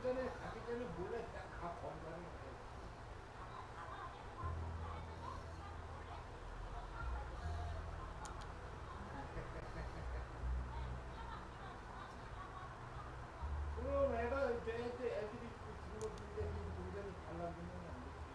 가기 전에 몰래 다 건드는 거예요. 그럼 애들이 죽었는데 이 동전이 달라지면 안 되지.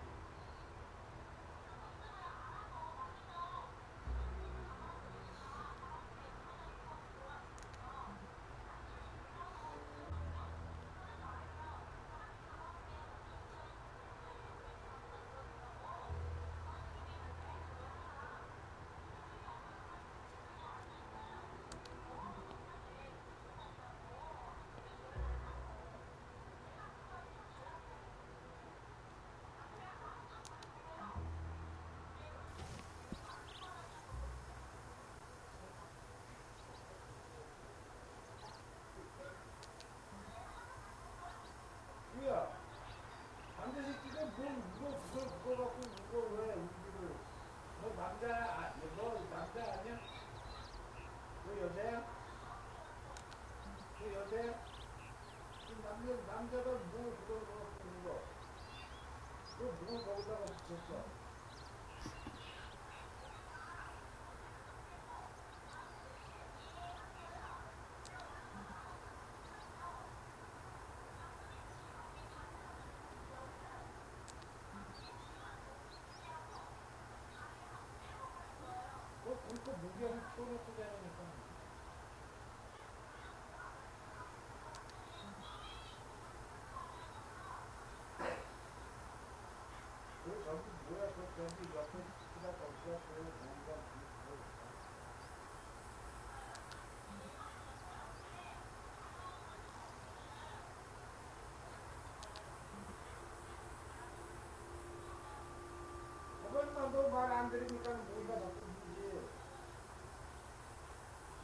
남자가 뭐 그런 거 쓰는 거. 그뭘 거기다가 붙였어. 그러니까 무게를 쳐놓고 되니까. 그 저기 뭐야 그 저기 옆에 키가 거기가 그 뭔가 그것만 너 말 안 들으니까 뭔가 자꾸 문지.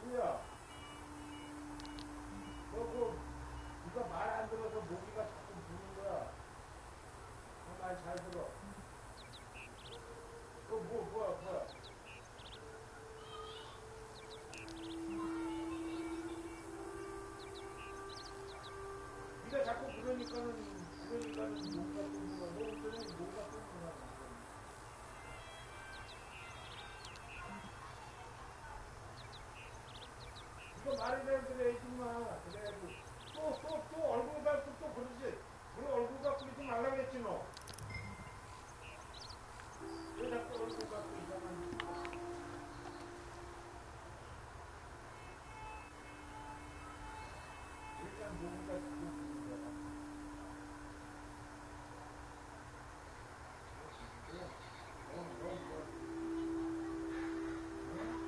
수야, 너그 네가 말 안 들어서 모기가 자꾸 부는 거야. 말 잘 들어. 뭐야? 네가 자꾸 그러니까는 뭔가 또 뭐가 너 운전에 뭐가 또 뭐가 네가 말을 잘 들어야지 마. 그래야지. 또 얼굴 갖고 또 그러지. 너 얼굴 갖고 그러지 말라 그랬지 너. 왜 자꾸 얼굴 갖고 이상한 일단 뭔가 자꾸 부는 거야. 너, 응?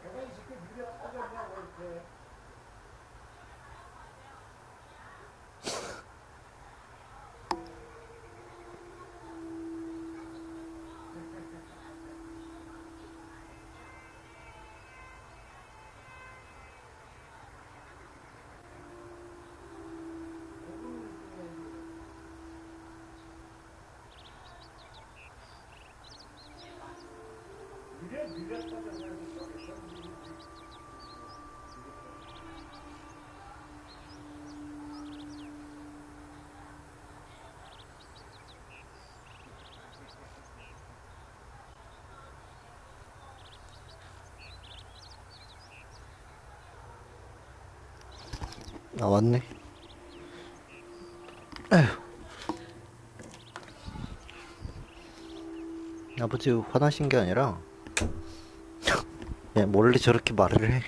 내가 이 새끼 미래 터졌냐 왜 이렇게. 미래 터졌냐고 저기 현실이 아, 맞네. 아버지 화나신 게 아니라 그냥 몰래 저렇게 말을 해.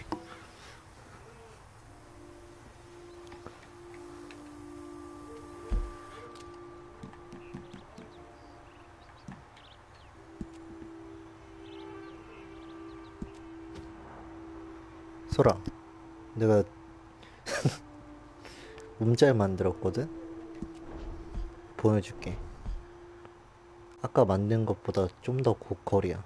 소라, 내가 움짤 만들었거든? 보여줄게. 아까 만든 것보다 좀 더 고퀄이야.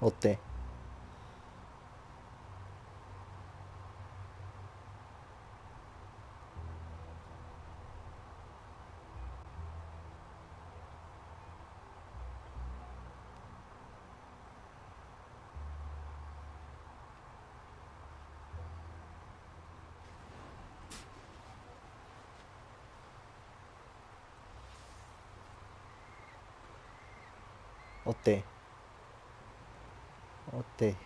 어때? 어때? 어때?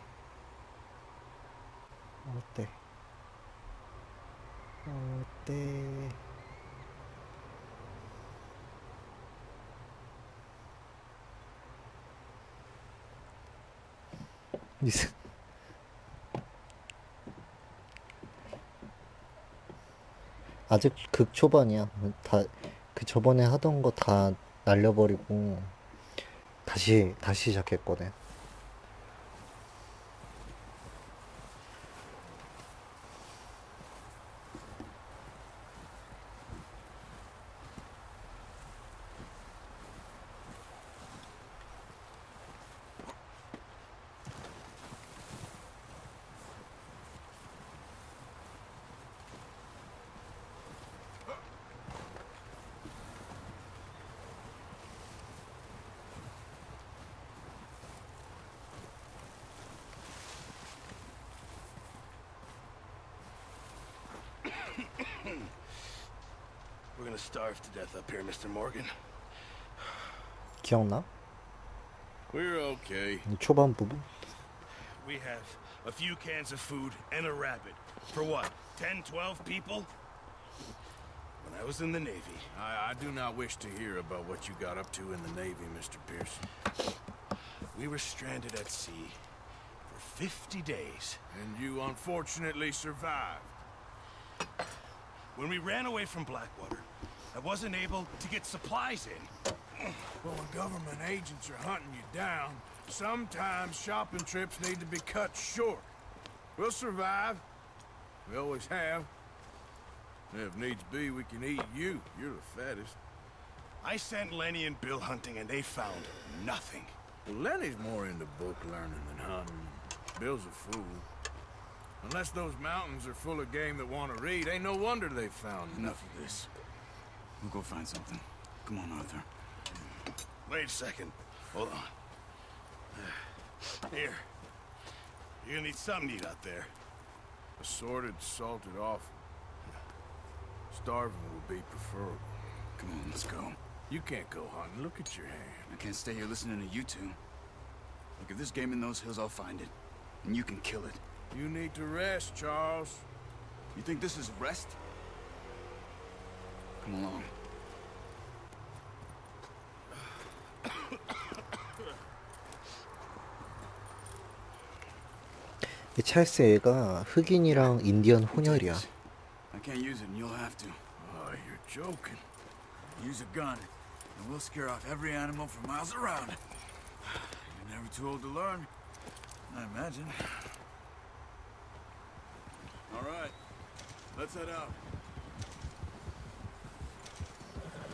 어때? 어때? 이제 아직 극 초반이야. 다 그 저번에 하던 거 다 날려버리고 다시 시작했거든. We're gonna starve to death up here, Mr. Morgan. 기억나? We're okay. 이 초반 부분? We have a few cans of food and a rabbit. For what? 10, 12 people? When I was in the Navy. I do not wish to hear about what you got up to in the Navy, Mr. Pearson. We were stranded at sea for 50 days. And you unfortunately survived. When we ran away from Blackwater, I wasn't able to get supplies in. But when government agents are hunting you down, sometimes shopping trips need to be cut short. We'll survive. We always have. And if needs be, we can eat you. You're the fattest. I sent Lenny and Bill hunting and they found nothing. Well, Lenny's more into book learning than hunting. Bill's a fool. Unless those mountains are full of game that want to read, ain't no wonder they found Enough of this. We'll go find something. Come on, Arthur. Wait a second. Hold on. Here. You're gonna need something to eat out there. assorted, salted offal. Starving would be preferable. Come on, let's go. You can't go hunting. Look at your hand. I can't stay here listening to you two. Look, if there's game in those hills, I'll find it. And you can kill it. You need to rest, Charles. You think this is rest? Come along. 이 찰스 애가 흑인이랑 인디언 혼혈이야. I can't use it, and you'll have to. Oh, you're joking. Use a gun, and we'll scare off every animal for miles around. You're never too old to learn, I imagine. All right, let's head out.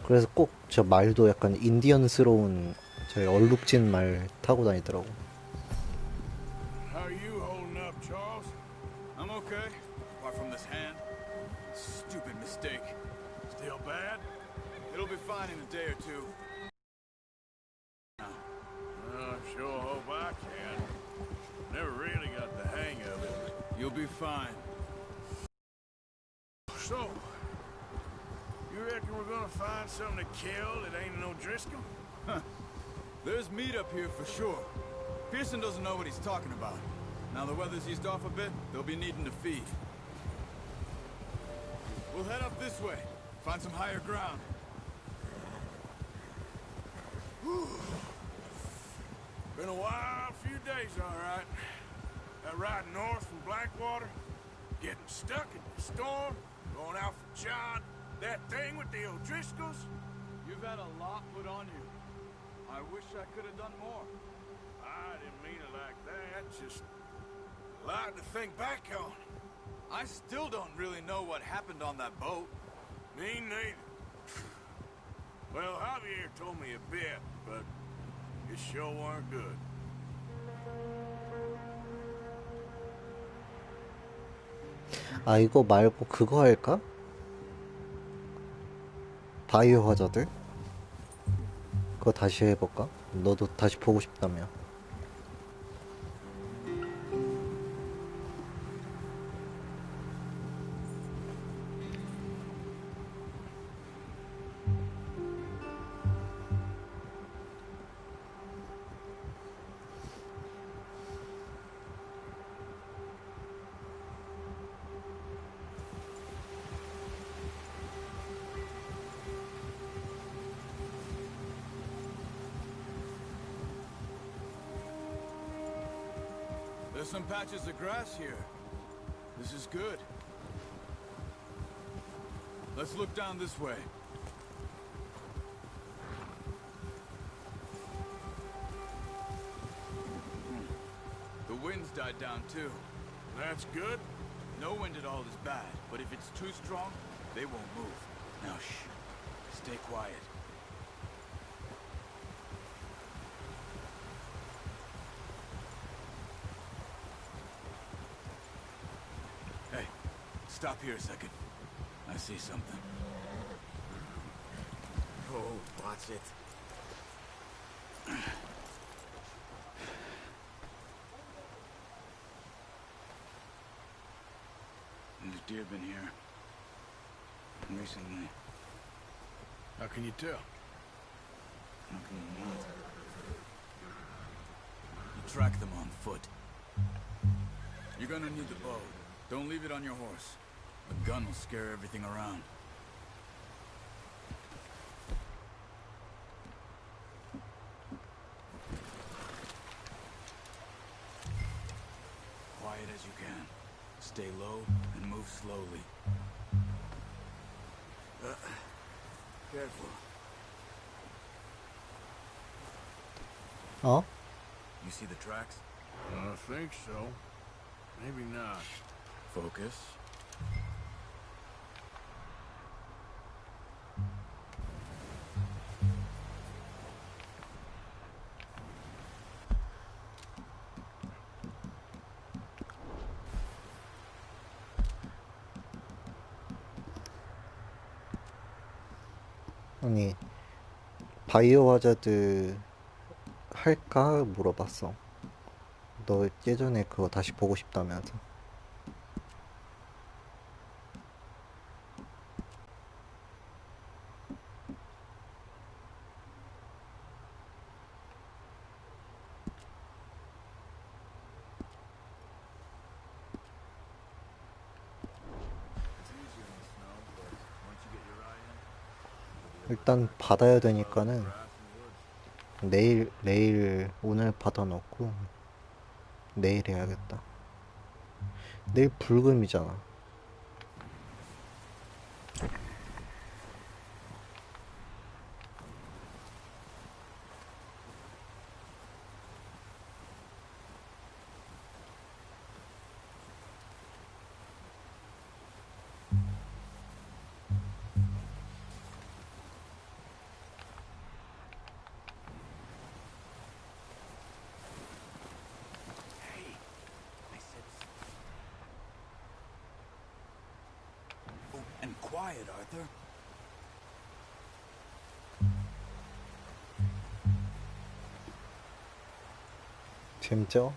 그래서 꼭 저 말도 약간 인디언스러운 저 얼룩진 말 타고 다니더라고. How are you holding up, Charles? I'm okay, apart from this hand. Stupid mistake. Still bad? It'll be fine in a day or two. I sure hope I can. Never really got the hang of it. You'll be fine. So, you reckon we're gonna find something to kill that ain't no Driscoll? There's meat up here for sure. Pearson doesn't know what he's talking about. Now the weather's eased off a bit, they'll be needing to feed. We'll head up this way. Find some higher ground. Been a wild few days, all right. That ride north from Blackwater, getting stuck in the storm, going out for John, that thing with the O'Driscolls. You've had a lot put on you. I wish I could have done more. I didn't mean it like that, just a lot to think back on. I still don't really know what happened on that boat. Me neither. Well, Javier told me a bit, but it sure weren't good. 아 이거 말고 그거 할까? 바이오 하자드? 그거 다시 해볼까? 너도 다시 보고 싶다며. Got some patches of grass here. This is good. Let's look down this way. The wind's died down too. That's good. No wind at all is bad, but if it's too strong, they won't move. Now shh. Stay quiet. Hey, stop here a second. I see something. Oh, watch it. There's deer been here. Recently. How can you tell? How can you not? You track them on foot. You're gonna need the bow. Don't leave it on your horse. A gun will scare everything around. Quiet as you can. Stay low and move slowly. Careful. 어? You see the tracks? I think so. Maybe not. Focus. 아니 바이오 하자드 할까 물어봤어. 너 예전에 그거 다시 보고 싶다면서. 일단 받아야 되니까는 내일 오늘 받아놓고 내일 해야겠다. 내일 불금이잖아. And quiet, Arthur. 재밌죠?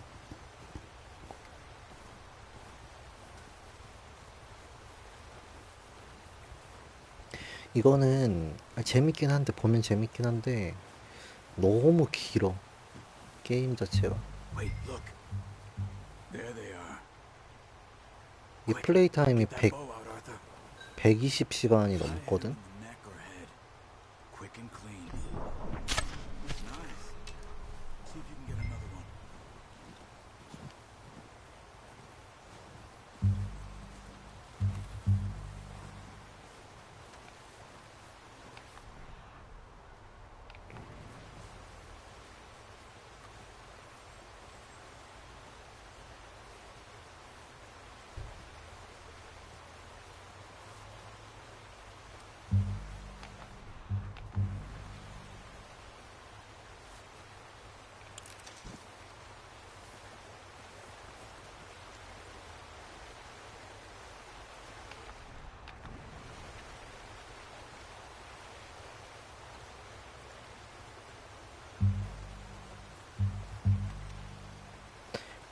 이거는 재밌긴 한데 보면 재밌긴 한데 너무 길어. 게임 자체가. Wait, look. There they are. 이 플레이 타임이 Get that bow out, Arthur. 120시간이 Cut a 넘거든. head on the neck or head. Quick and clean. Nice. See if you can get another one.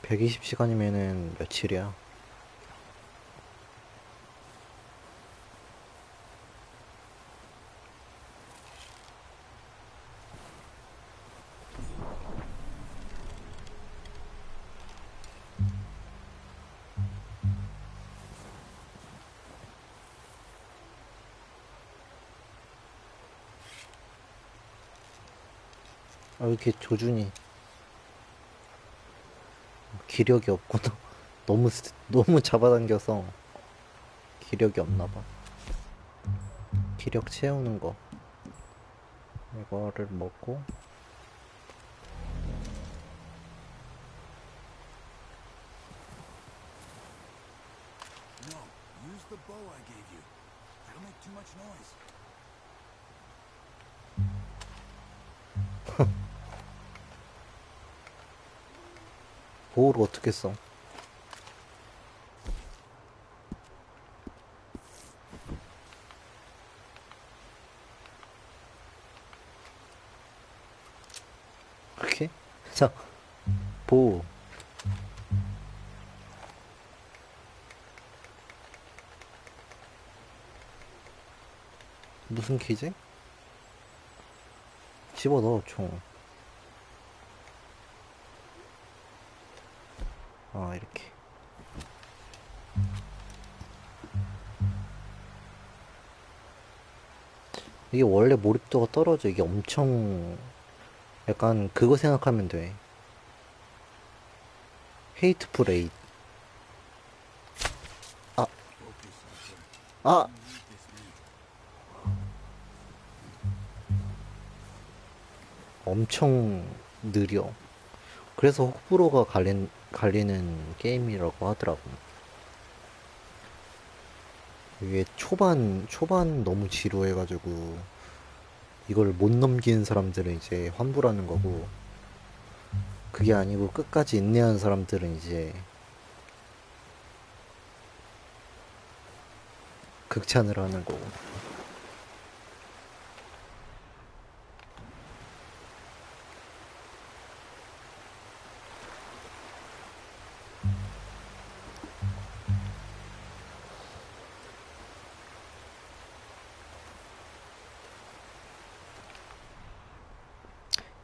백 120시간이면은 며칠이야? 아, 왜 이렇게 조준이 기력이 없구나. 너무 잡아당겨서 기력이 없나봐. 기력 채우는 거 이거를 먹고. No, use the bow I gave you. That'll make too much noise. 보호를 어떻게 써? 이렇게? 자, 보호. 무슨 키지? 집어넣어 총. 아 이렇게. 이게 원래 몰입도가 떨어져. 이게 엄청 약간 그거 생각하면 돼. 헤이트풀 에잇. 아, 아, 엄청 느려. 그래서 호불호가 갈리는 게임이라고 하더라고. 이게 초반 너무 지루해가지고 이걸 못 넘기는 사람들은 이제 환불하는 거고, 그게 아니고 끝까지 인내하는 사람들은 이제 극찬을 하는 거고.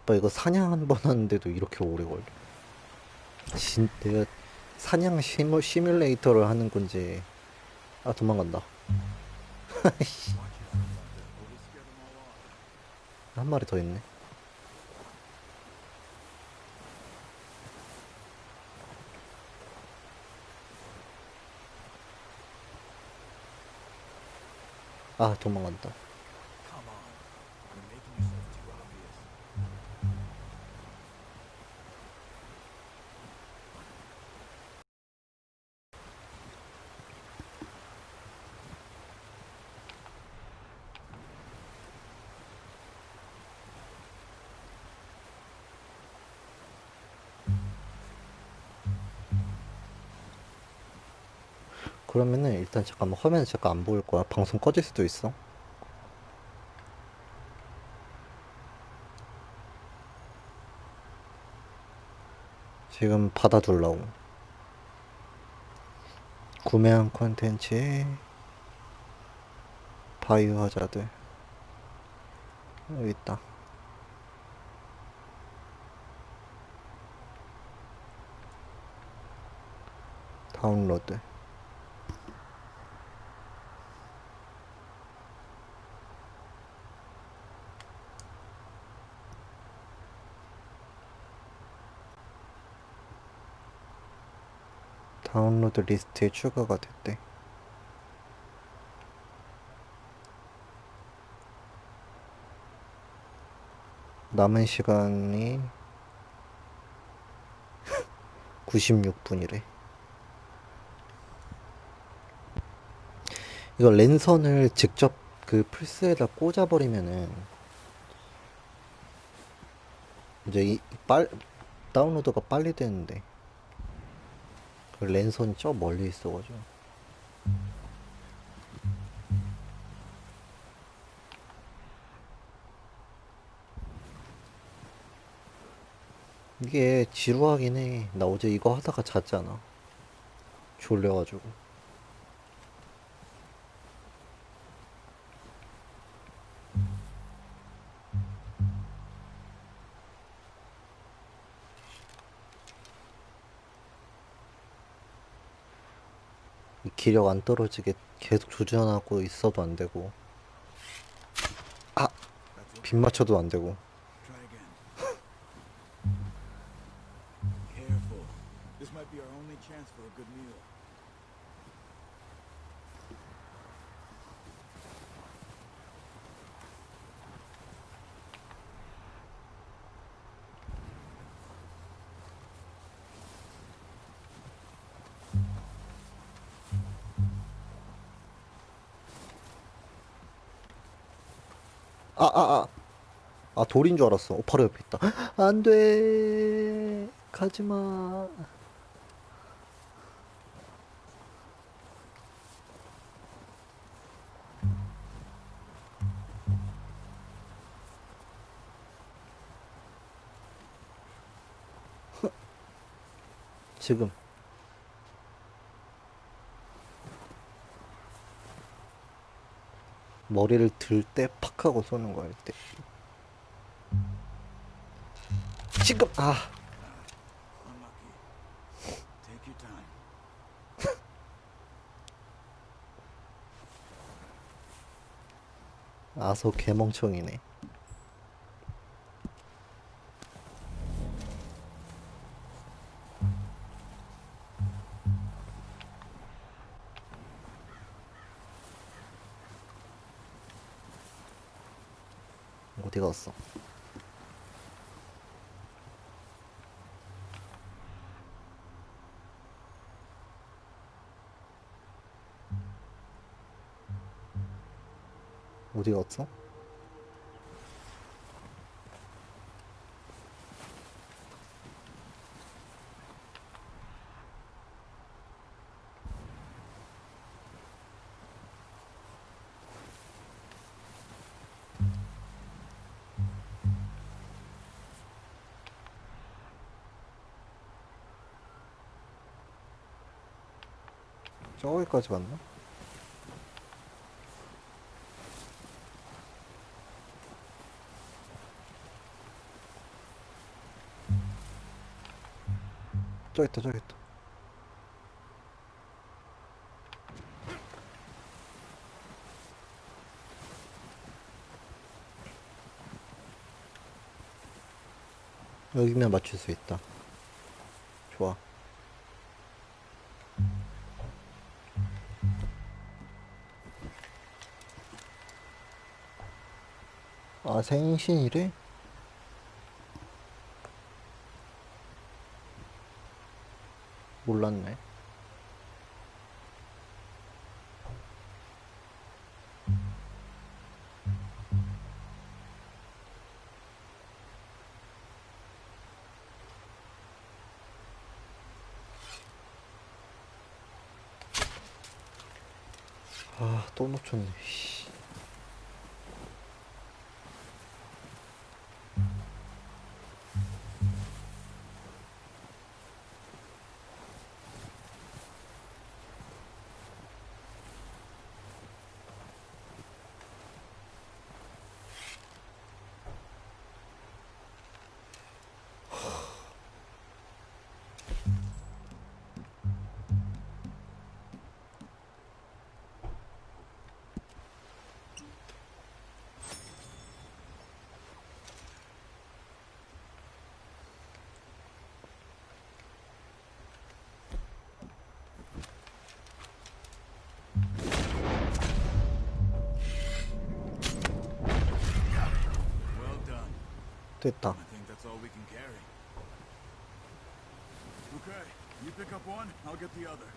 오빠 이거 사냥 한 번 하는데도 이렇게 오래 걸려. 내가 사냥 시뮬레이터를 하는 건지. 아 도망간다. 한 마리 더 있네. 아 도망간다. Come on. You're making yourself too obvious. 그러면은 일단 잠깐만 화면 잠깐 안 보일 거야. 방송 꺼질 수도 있어. 지금 받아둘라고. 구매한 콘텐츠에 바이오 하자드 여기 있다. 다운로드. 다운로드 리스트에 추가가 됐대. 남은 시간이 96분이래. 이거 랜선을 직접 그 플스에다 꽂아버리면은 이제 다운로드가 빨리 되는데, 그 랜선이 저 멀리 있어가지고. 이게 지루하긴 해. 나 어제 이거 하다가 잤잖아. 졸려가지고. 이 기력 안 떨어지게 계속 조준하고 있어도 안 되고. 아! 빗 맞춰도 안 되고. Try again. Careful. This might be our only chance for a good meal. 아, 돌인 줄 알았어. 바로 옆에 있다. 안 돼. 가지 마. 지금. 머리를 들 때 팍 하고 쏘는 거야, 이때. 지금. Unlucky. Take your time. 아서 개멍청이네. 어디 갔어? 어디 갔어? 저기까지 갔나? 저기 있다, 저기 있다. 여기면 맞출 수 있다. 좋아. 아, 생신이래? 몰랐네. 아, 또 놓쳤네. 씨. Well done. 됐다. I think that's all we can carry. Okay, you pick up one, I'll get the other.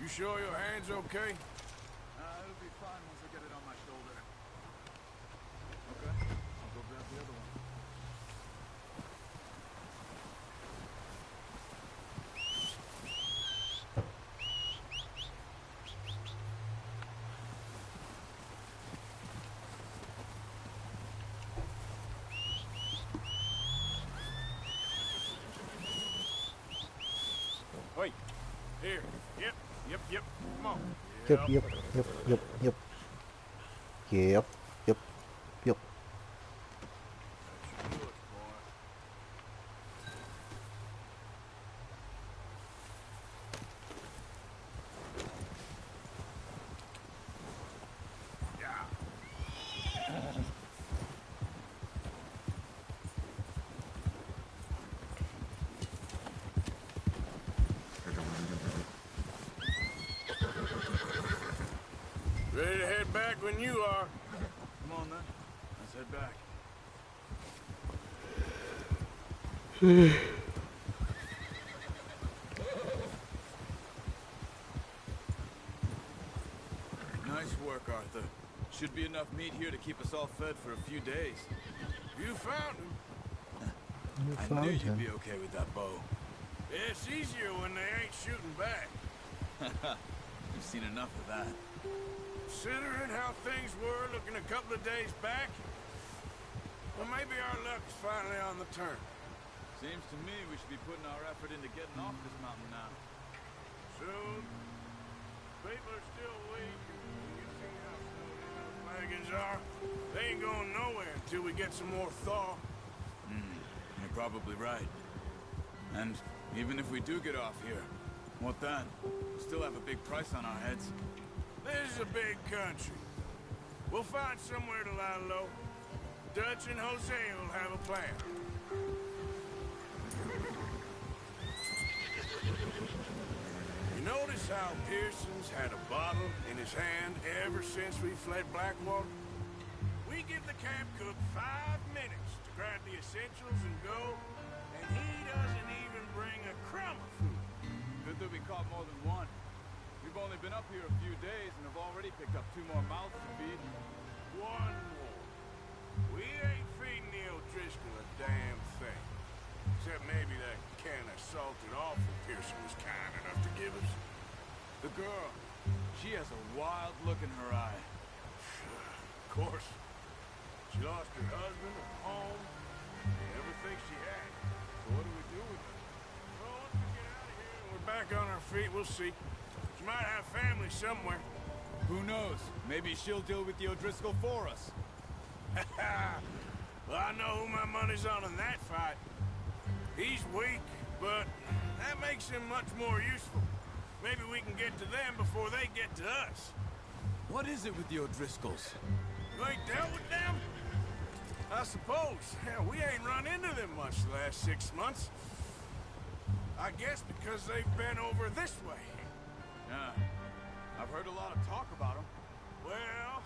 You sure your hand's okay? It'll be fine once I get it on my shoulder. Okay, I'll go grab the other one. Wait. Here. Yep. Come on. 엽, 엽, 엽, 엽, 엽. 엽, 엽, 엽. Good boy. Ready to head back when you are. Come on, then. Let's head back. Nice work, Arthur. Should be enough meat here to keep us all fed for a few days. You found him. You I found knew you'd him. be okay with that bow. Yeah, it's easier when they ain't shooting back. You've seen enough of that. Considering how things were looking a couple of days back, well, maybe our luck's finally on the turn. Seems to me we should be putting our effort into getting off this mountain now. Soon, people are still weak. You see how snowed in those wagons are. They ain't going nowhere until we get some more thaw. You're probably right. And even if we do get off here, what then? We still have a big price on our heads. This is a big country. We'll find somewhere to lie low. Dutch and Jose will have a plan. You notice how Pearson's had a bottle in his hand ever since we fled Blackwater? We give the camp cook 5 minutes to grab the essentials and go, and he doesn't even bring a crumb of food. Good that we caught more than one. We've only been up here a few days and have already picked up 2 more mouths to feed. One more. We ain't feeding the O'Driscoll a damn thing. Except maybe that can of salted offal Pearson was kind enough to give us. The girl, she has a wild look in her eye. Of course. She lost her husband, her home, and everything she had. So what do we do with her? Well, once we get out of here and we're back on our feet, we'll see. She might have family somewhere. Who knows? Maybe she'll deal with the O'Driscoll for us. Well, I know who my money's on in that fight. He's weak, but that makes him much more useful. Maybe we can get to them before they get to us. What is it with the O'Driscolls? You ain't dealt with them? I suppose. Hell, we ain't run into them much the last 6 months. I guess because they've been over this way. Yeah, I've heard a lot of talk about them. Well,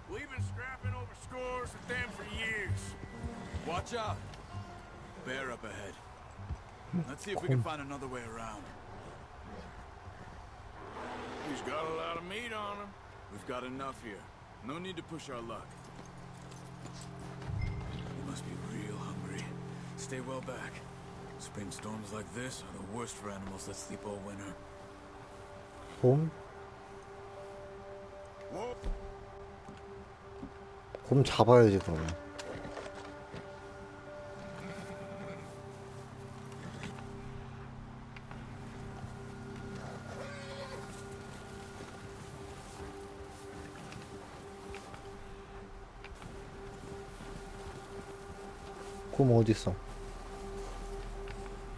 we've been scrapping over scores with them for years. Watch out! Bear up ahead. Let's see if we can find another way around. He's got a lot of meat on him. We've got enough here. No need to push our luck. You must be real hungry. Stay well back. Spring storms like this are the worst for animals that sleep all winter. 곰? Whoa. 곰 잡아야지 그러면. 곰 어딨어?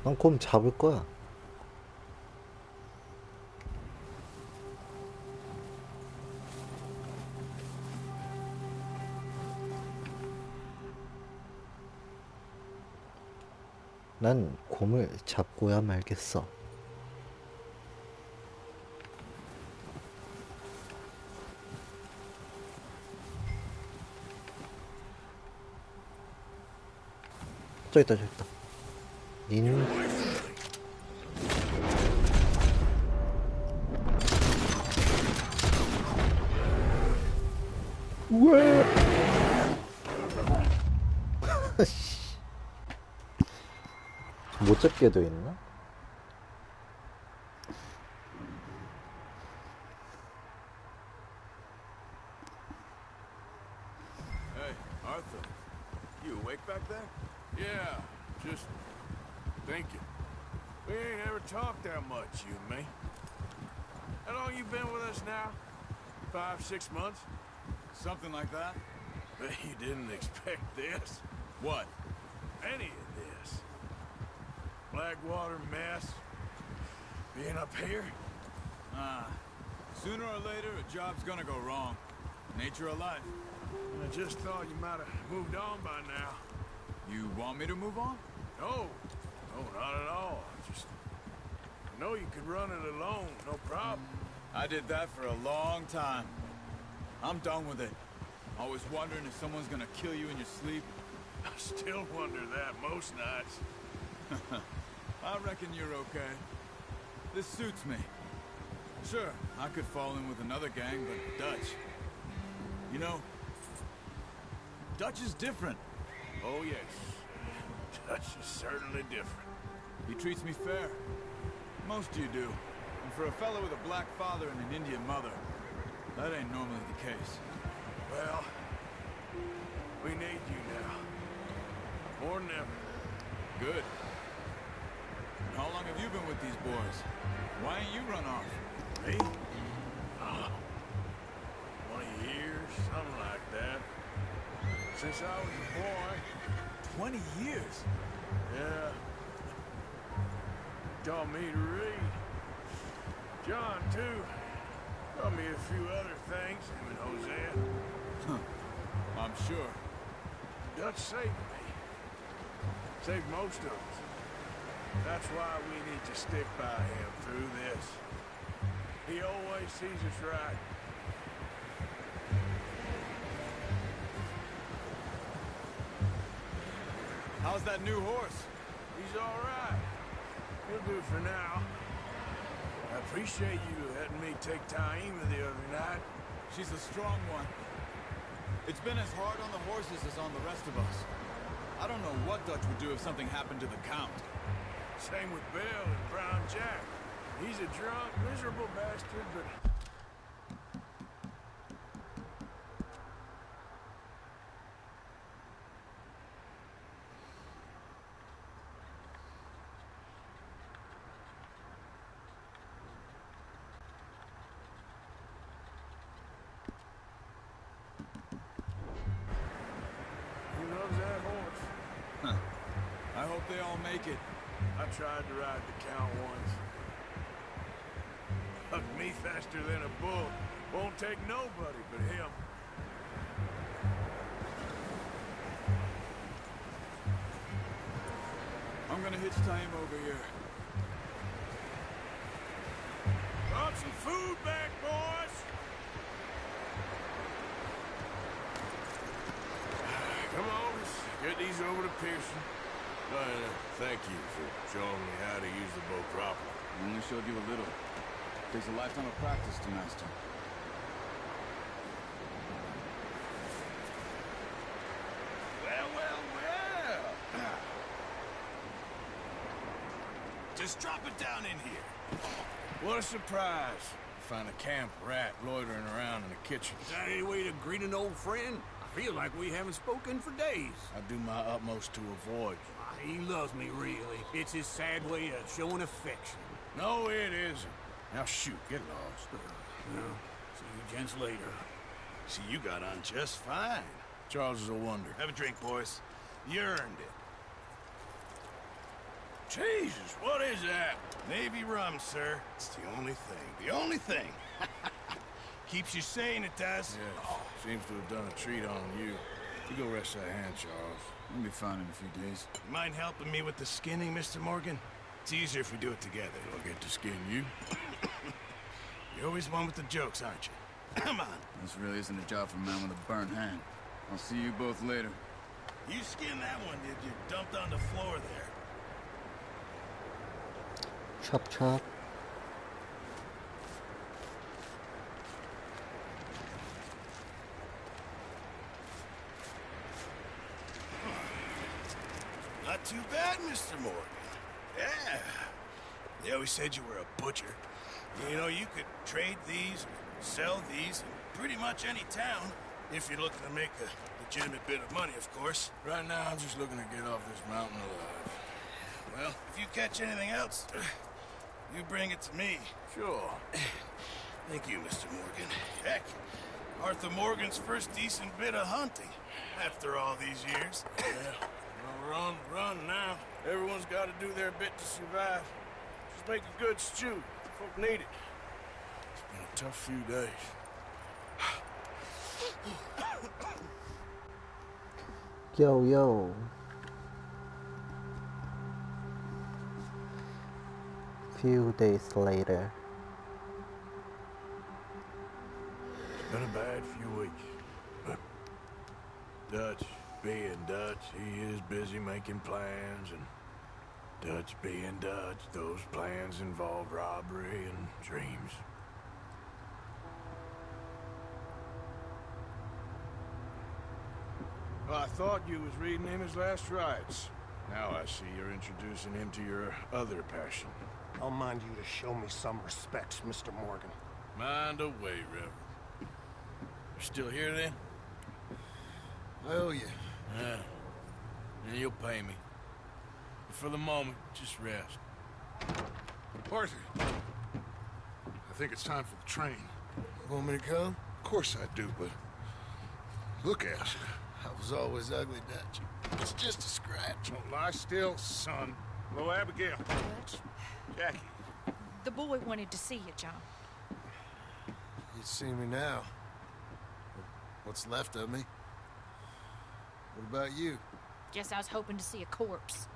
난 곰 잡을 거야. 난 곰을 잡고야 말겠어. 저기 있다, 저기 있다. 닌. 우와! 못 잡게 돼 있나? Hey, Arthur. You awake back there? Yeah, just thinking. We ain't ever talked that much, you and me. How long you been with us now? 5, 6 months? Something like that? Bet you didn't expect this. What? Any of this. Blackwater mess. Being up here? Sooner or later, a job's gonna go wrong. Nature of life. I just thought you might have moved on by now. You want me to move on? No, not at all. I know you could run it alone, no problem. I did that for a long time. I'm done with it. Always wondering if someone's gonna kill you in your sleep. I still wonder that most nights. I reckon you're okay. This suits me. Sure, I could fall in with another gang, but Dutch... You know, Dutch is different. Oh, yes. Dutch is certainly different. He treats me fair. Most of you do. And for a fellow with a black father and an Indian mother, that ain't normally the case. Well, we need you now. More than ever. Good. And how long have you been with these boys? Why ain't you run off? Me? 20 years, something like that. Since I was a boy. 20 years? Yeah. Taught me to read. John, too. Taught me a few other things, him and Hosea. I'm sure. Dutch saved me. Saved most of us. That's why we need to stick by him through this. He always sees us right. How's that new horse? He's all right. He'll do for now. I appreciate you letting me take Taima the other night. She's a strong one. It's been as hard on the horses as on the rest of us. I don't know what Dutch would do if something happened to the Count. Same with Bill and Brown Jack. He's a drunk, miserable bastard, but... He loves that horse. I hope they all make it. I tried to ride the Count once. Hugged me faster than a bull. Won't take nobody but him. I'm gonna hitch time over here. Brought some food back, boys! Come on, let's get these over to Pearson. Thank you for showing me how to use the boat properly. I only showed you a little. Takes a lifetime of practice to master. Well. Just drop it down in here. What a surprise. Find a camp rat loitering around in the kitchen. Is that any way to greet an old friend? I feel like we haven't spoken for days. I do my utmost to avoid. He loves me, really. It's his sad way of showing affection. No, it isn't. Now shoot, get lost. Well, see you gents later. See, you got on just fine. Charles is a wonder. Have a drink, boys. You earned it. Jesus, what is that? Navy rum, sir. It's the only thing. The only thing. Keeps you sane, it does. Yes, seems to have done a treat on you. You go rest that hand, Charles. We'll be fine in a few days. You mind helping me with the skinning, Mr. Morgan? It's easier if we do it together. I'll get to skin you. You're always one with the jokes, aren't you? Come on. This really isn't a job for a man with a burnt hand. I'll see you both later. You skinned that one, did you? Dumped on the floor there. Chop chop. Not too bad, Mr. Morgan. Yeah. They always said you were a butcher. You know, you could trade these, sell these, in pretty much any town, if you're looking to make a legitimate bit of money, of course. Right now, I'm just looking to get off this mountain alive. Well, if you catch anything else, you bring it to me. Sure. Thank you, Mr. Morgan. Heck, Arthur Morgan's first decent bit of hunting, after all these years. Yeah. Well, run now. Everyone's got to do their bit to survive. Just make a good stew. Folk need it. It's been a tough few days. Yo, yo. Few days later. Been a bad few weeks. But Dutch being Dutch, he is busy making plans, and Dutch being Dutch, those plans involve robbery and dreams. Well, I thought you was reading him his last rites. Now I see you're introducing him to your other passion. I'll mind you to show me some respect, Mr. Morgan. Mind away, Reverend. You're still here then? I owe you. Yeah. And you'll pay me. But for the moment, just rest. Arthur, I think it's time for the train. You want me to come? Of course I do, but look at us. I was always ugly, Dutch. It's just a scratch. Don't lie still, son. Hello, Abigail. Dutch, Jackie. the boy wanted to see you, John. You'd see me now. What's left of me. What about you? Guess I was hoping to see a corpse.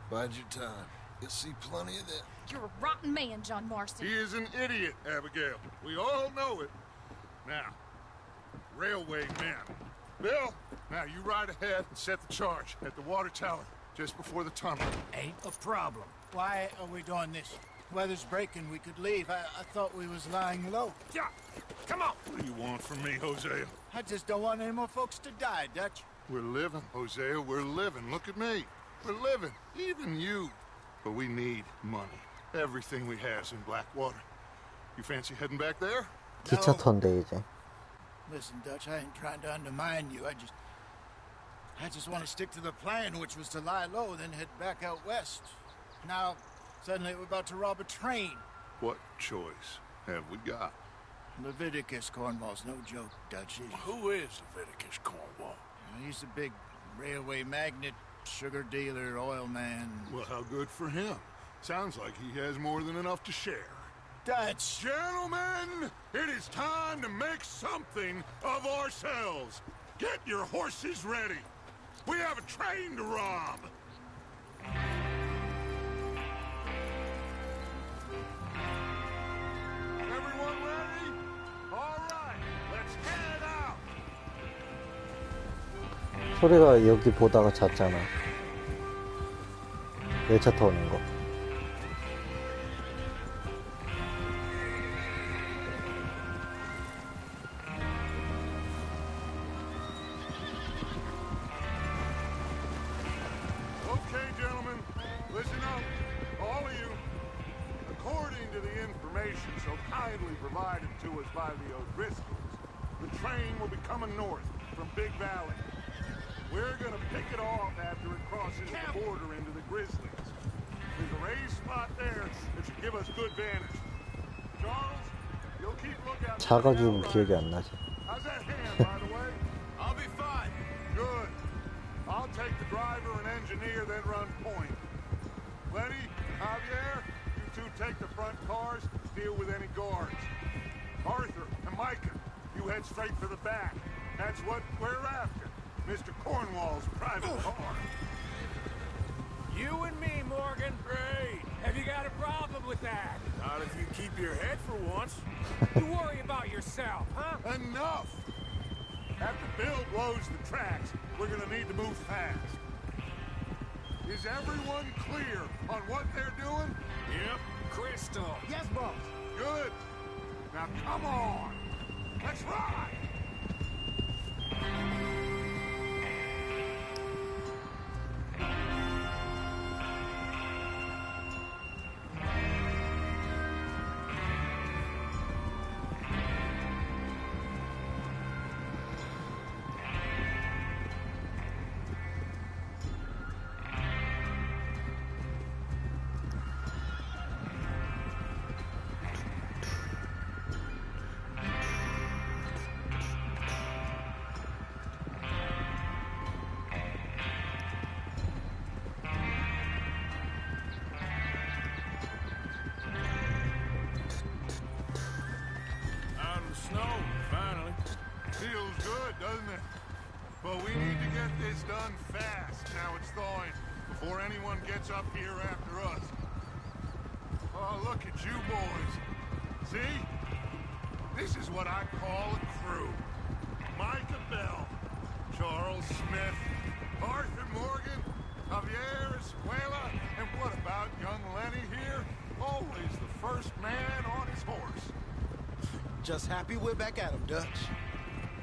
Bide your time. You'll see plenty of that. You're a rotten man, John Marston. He is an idiot, Abigail. We all know it. Now, railway men. Bill, now you ride ahead and set the charge at the water tower just before the tunnel. Ain't a problem. Why are we doing this? Weather's breaking, we could leave. I thought we was lying low. Yeah, come on. What do you want from me, Hosea? I just don't want any more folks to die, Dutch. We're living, Hosea, we're living. Look at me. We're living, even you. But we need money. Everything we has in Blackwater. You fancy heading back there? 기차 턴데 이제. Listen, Dutch, I ain't trying to undermine you. I just want to stick to the plan, which was to lie low, then head back out west. Now, suddenly we're about to rob a train. What choice have we got? Leviticus Cornwall's no joke, Dutch. Who is Leviticus Cornwall? He's a big railway magnate, sugar dealer, oil man. Well, how good for him. Sounds like he has more than enough to share. Dutch! Gentlemen, it is time to make something of ourselves. Get your horses ready. We have a train to rob. Everyone ready? All right, let's head out. 소리가 여기 보다가 잤잖아. 열차 타오는 거. Okay, gentlemen, listen up, all of you. According to the information so kindly provided to us by the O'Driscolls, the train will be coming north from Big Valley. We're gonna pick it off after it crosses the border into the Grizzlies. There's a raised spot there that should give us good vantage. Charles, you'll keep lookout. 작아지고 기억이 안 나지. How's that hand, by the way? I'll be fine. Good. I'll take the driver and engineer, then run point. Lenny, Javier, you two take the front cars, deal with any guards. Arthur and Micah, you head straight for the back. That's what we're after. Mr. Cornwall's private car. You and me, Morgan. Great. Have you got a problem with that? Not if you keep your head for once. You worry about yourself, huh? Enough! After Bill blows the tracks, we're gonna need to move fast. Is everyone clear on what they're doing? Yep. Crystal. Yes, boss. Good. Now come on. Let's ride. Feels good, doesn't it? But we need to get this done fast. Now it's thawing, before anyone gets up here after us. Oh, look at you boys. See? This is what I call a crew. Micah Bell, Charles Smith, Arthur Morgan, Javier Escuela, and what about young Lenny here? Always the first man on his horse. Just happy we're back at him, Dutch.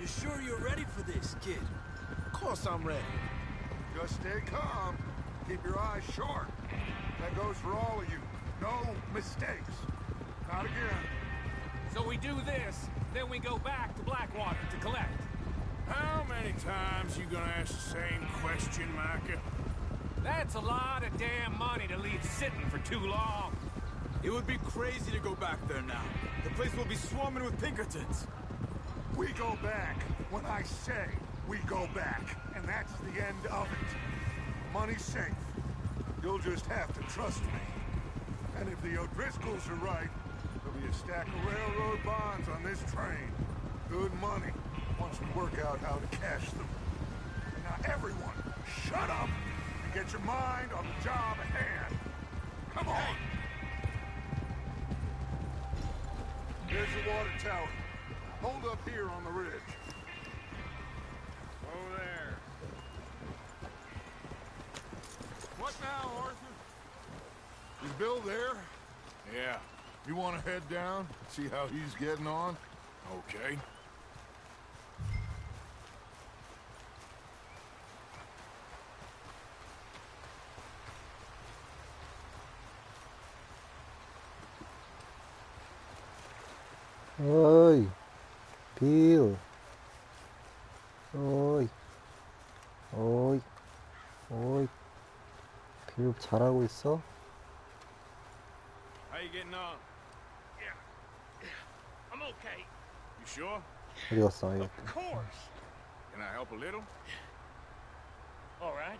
You sure you're ready for this, kid? Of course I'm ready. Just stay calm. Keep your eyes sharp. That goes for all of you. No mistakes. Not again. So we do this, then we go back to Blackwater to collect. How many times you gonna ask the same question, Micah? That's a lot of damn money to leave sitting for too long. It would be crazy to go back there now. The place will be swarming with Pinkertons. We go back when I say we go back, and that's the end of it. Money's safe. You'll just have to trust me. And if the O'Driscolls are right, there'll be a stack of railroad bonds on this train. Good money, once we work out how to cash them. Now everyone, shut up and get your mind on the job at hand. Come on. Here's the water tower. Hold up here on the ridge. Over there. What now, Arthur? Is Bill there? Yeah. You want to head down, see how he's getting on? Okay. 어이, 빌. 어이, 어이, 어이. 빌 잘하고 있어? How you getting on? I'm okay. You sure? 어디 갔어? 얘. Of course. Can I help a little? All right.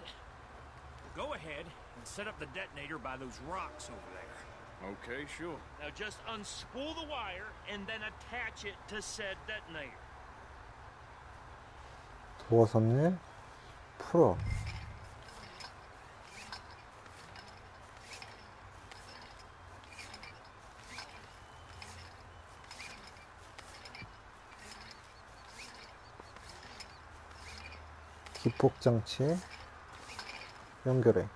Go ahead and set up the detonator by those rocks over there. Okay, sure. Now just unspool the wire and then attach it to said detonator. 도어선을 풀어. 기폭 장치에 연결해.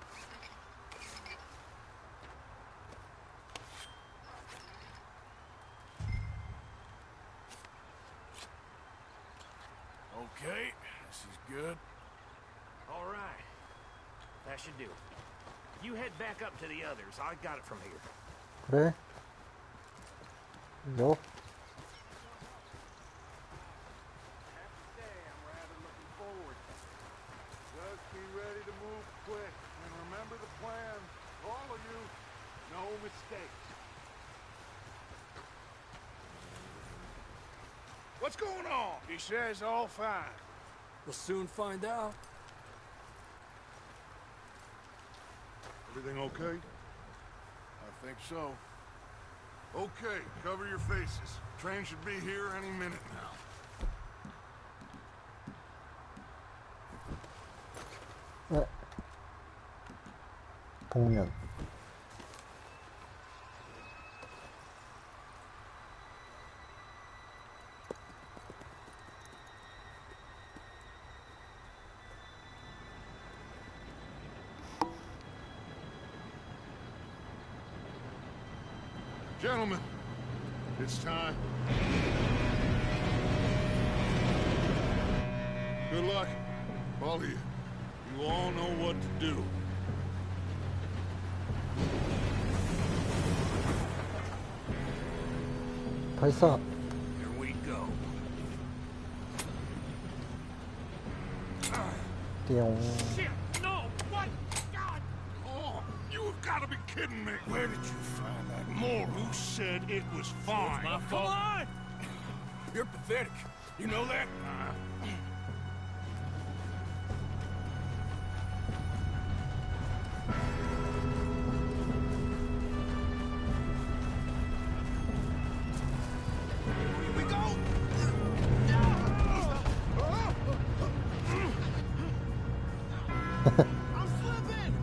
Okay, this is good. All right. That should do. You head back up to the others. I got it from here. 그래? 너? Just be ready to move quick. And remember the plan. All of you, no mistakes. What's going on? He says all fine. We'll soon find out. Everything okay? I think so. Okay, cover your faces. Train should be here any minute now. 복면. Gentlemen, it's time. Good luck, all of you. You all know what to do. 발사. Here we go. 띠용. Shit! No! What? God! Oh, you've got to be kidding me. Where did you find that moron? Who said it was fine? My fault. Come on! You're pathetic. You know that? Here we go! I'm slipping!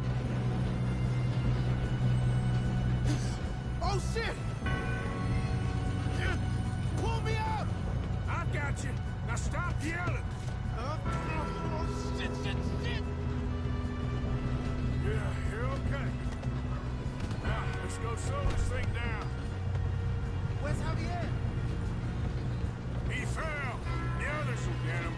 Oh shit! Pull me out! yelling? Shit. Yeah, you're okay. Now, let's go slow this thing down. Where's Javier? He fell. The others will get him.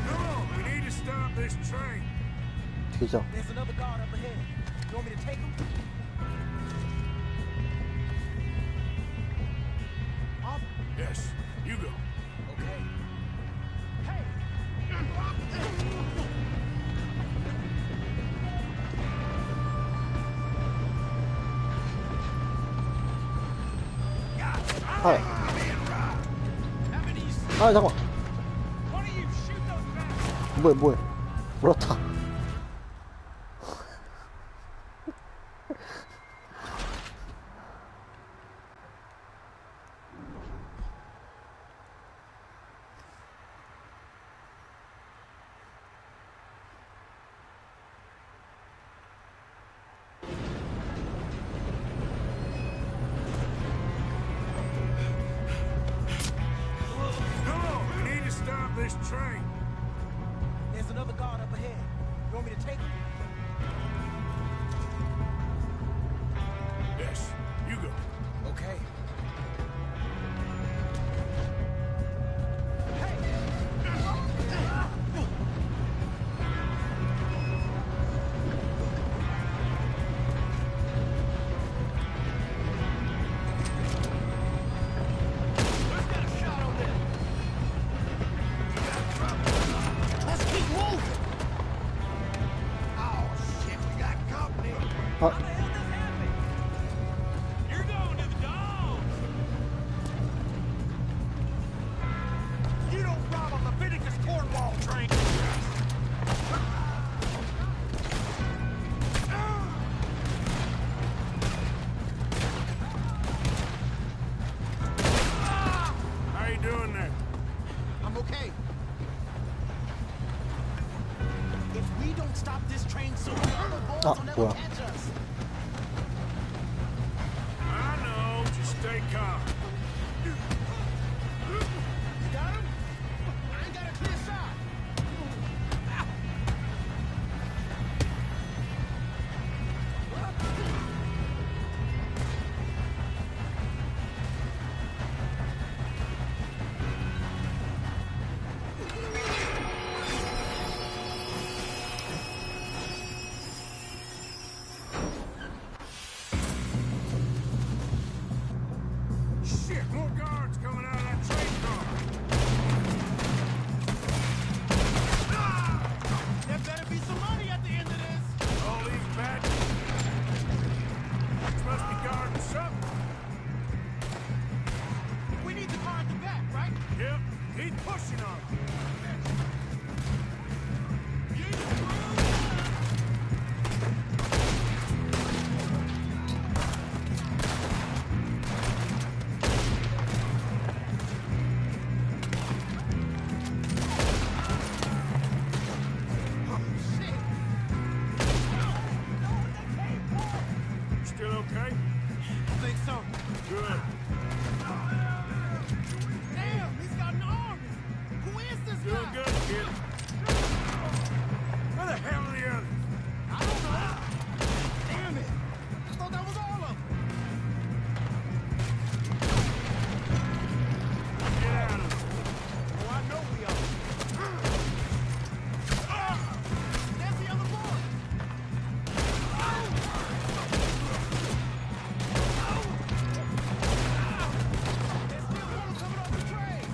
Come on, we need to stop this train. 튀자. There's another guard up ahead. You want me to take him? Yes, you go. Okay. Hey! 아, 아 잠깐. 뭐야? 물었다. This train. There's another guard up ahead. You want me to take him? Yes, you go. Okay. 아, 뭐야? I know, just stay calm. Got him? I ain't got a clear shot. Shit, more guards coming out of that train car. There better be some money at the end of this. All these bad must be guarding something. We need the car at the back, right? Yep, he's pushing on them. Still okay? I think so. Good. Damn, he's got an army. Who is this Doing guy? good, kid. Where the hell are the others? I don't know. Damn it. I thought that was all of them. Get out of there. Oh, I know we are. There's the other boy. There's still more coming off the train.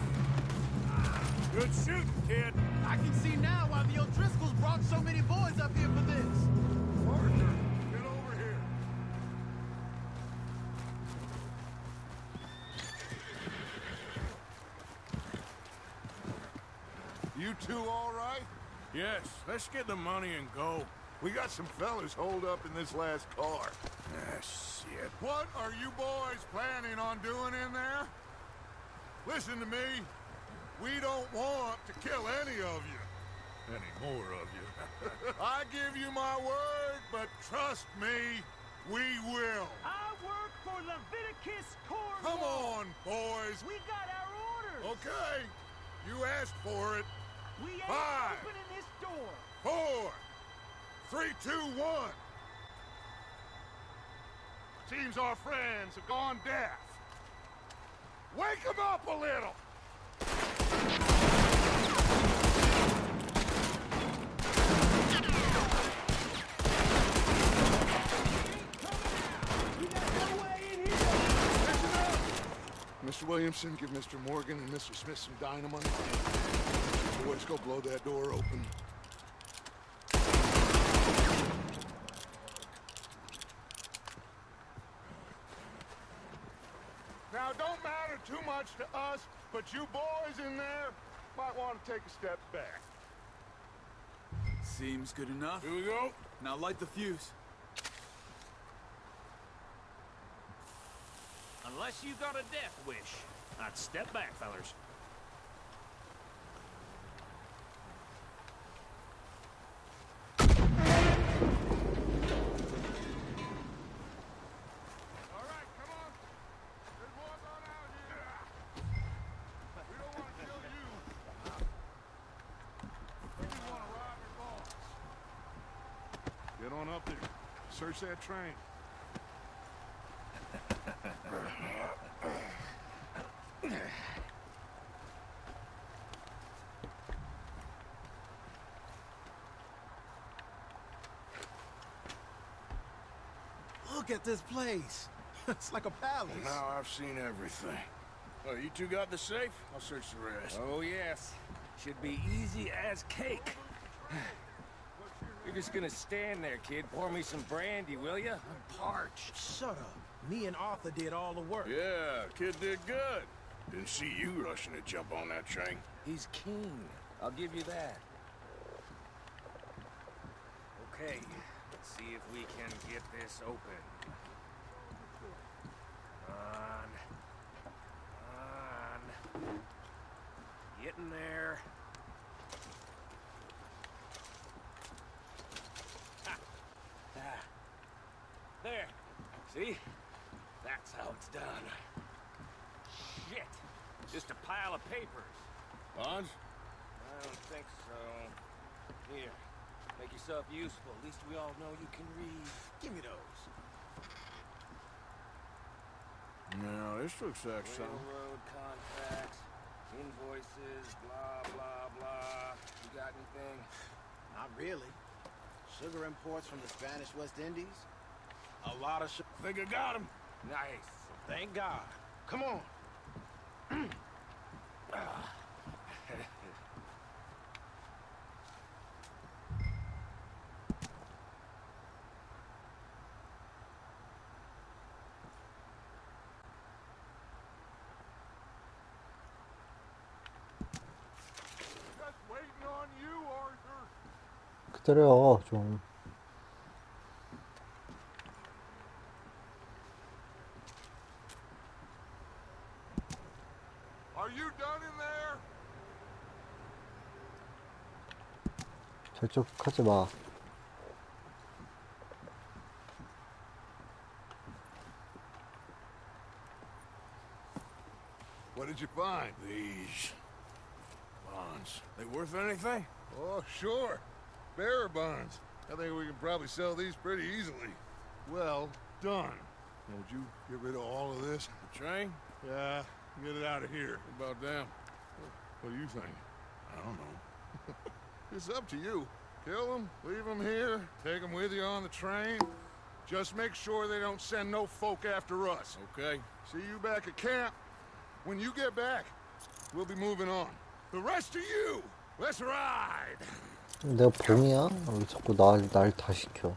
Good shooting, kid. I can see now why the O'Driscolls brought so many boys up here for this. Arthur, get over here. You two all right? Yes, let's get the money and go. We got some fellas holed up in this last car. Ah, shit. What are you boys planning on doing in there? Listen to me. We don't want to kill any of you. Any more of you. I give you my word, but trust me, we will. I work for Leviticus Corps. Come on, boys. We got our orders. Okay. You asked for it. We ain't 5, opening this door. 4, 3, 2, 1. Seems our friends have gone deaf. Wake them up a little. Mr. Williamson, give Mr. Morgan and Mr. Smith some dynamite. Boys, go blow that door open. Now, don't matter too much to us, but you boys in there might want to take a step back. Seems good enough. Here we go. Now light the fuse. Unless you got a death wish. I'd step back, fellers. All right, come on. There's more going out here. We don't want to kill you. We just want to rob your boss. Get on up there. Search that train. Look at this place. It's like a palace. Now I've seen everything. Oh, you two got the safe? I'll search the rest. Oh, yes. Should be easy as cake. You're just gonna stand there, kid. Pour me some brandy, will ya? I'm parched. Shut up. Me and Arthur did all the work. Yeah, kid did good. Didn't see you rushing to jump on that train. He's keen. I'll give you that. Okay, let's see if we can get this open. On. Getting there. Ha. Ah. There. See? That's how it's done. Shit. Just a pile of papers. Bonds? I don't think so. Here. Make yourself useful. At least we all know you can read. Give me those. No, this looks like something. Railroad contracts, invoices, blah, blah, blah. You got anything? Not really. Sugar imports from the Spanish West Indies. A lot of sugar. Think I got him. Nice. Thank God. Come on. Just waiting on you, Arthur. 기다려 좀. Are you done in there? 절적하지 마. What did you find? These bonds. They worth anything? Oh, sure. Bearer bonds. I think we can probably sell these pretty easily. Well done. Now, would you get rid of all of this? The train? Yeah, get it out of here. What about them? What do you think? I don't know. It's up to you. Kill them, leave them here, take them with you on the train. Just make sure they don't send no folk after us. Okay. See you back at camp. When you get back, we'll be moving on. The rest of you, let's ride. 내가 봉이야? 왜 자꾸 날 다 시켜?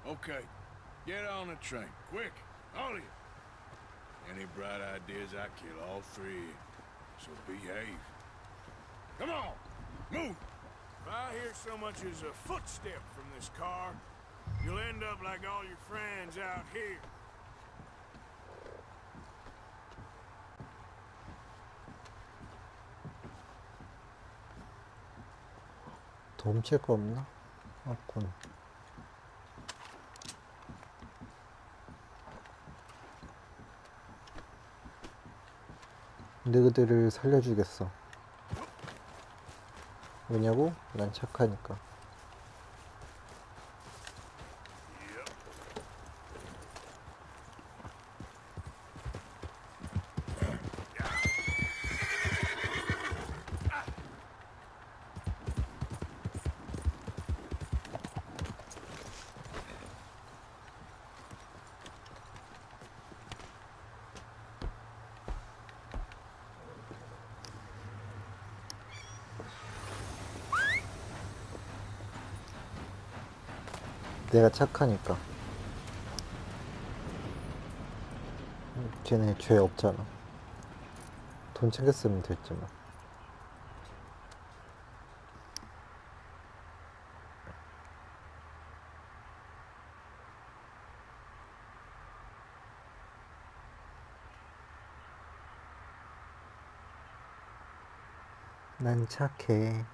Okay, get on the train, quick, all of you. Any bright ideas, I kill all three. So behave. Come on, move. If I hear so much as a footstep from this car, you'll end up like all your friends out here. 더 훔칠 거 없나? 없군. 너희들을 살려주겠어. 왜냐고? 난 착하니까. 내가 착하니까. 걔네 죄 없잖아. 돈 챙겼으면 됐지만. 난 착해.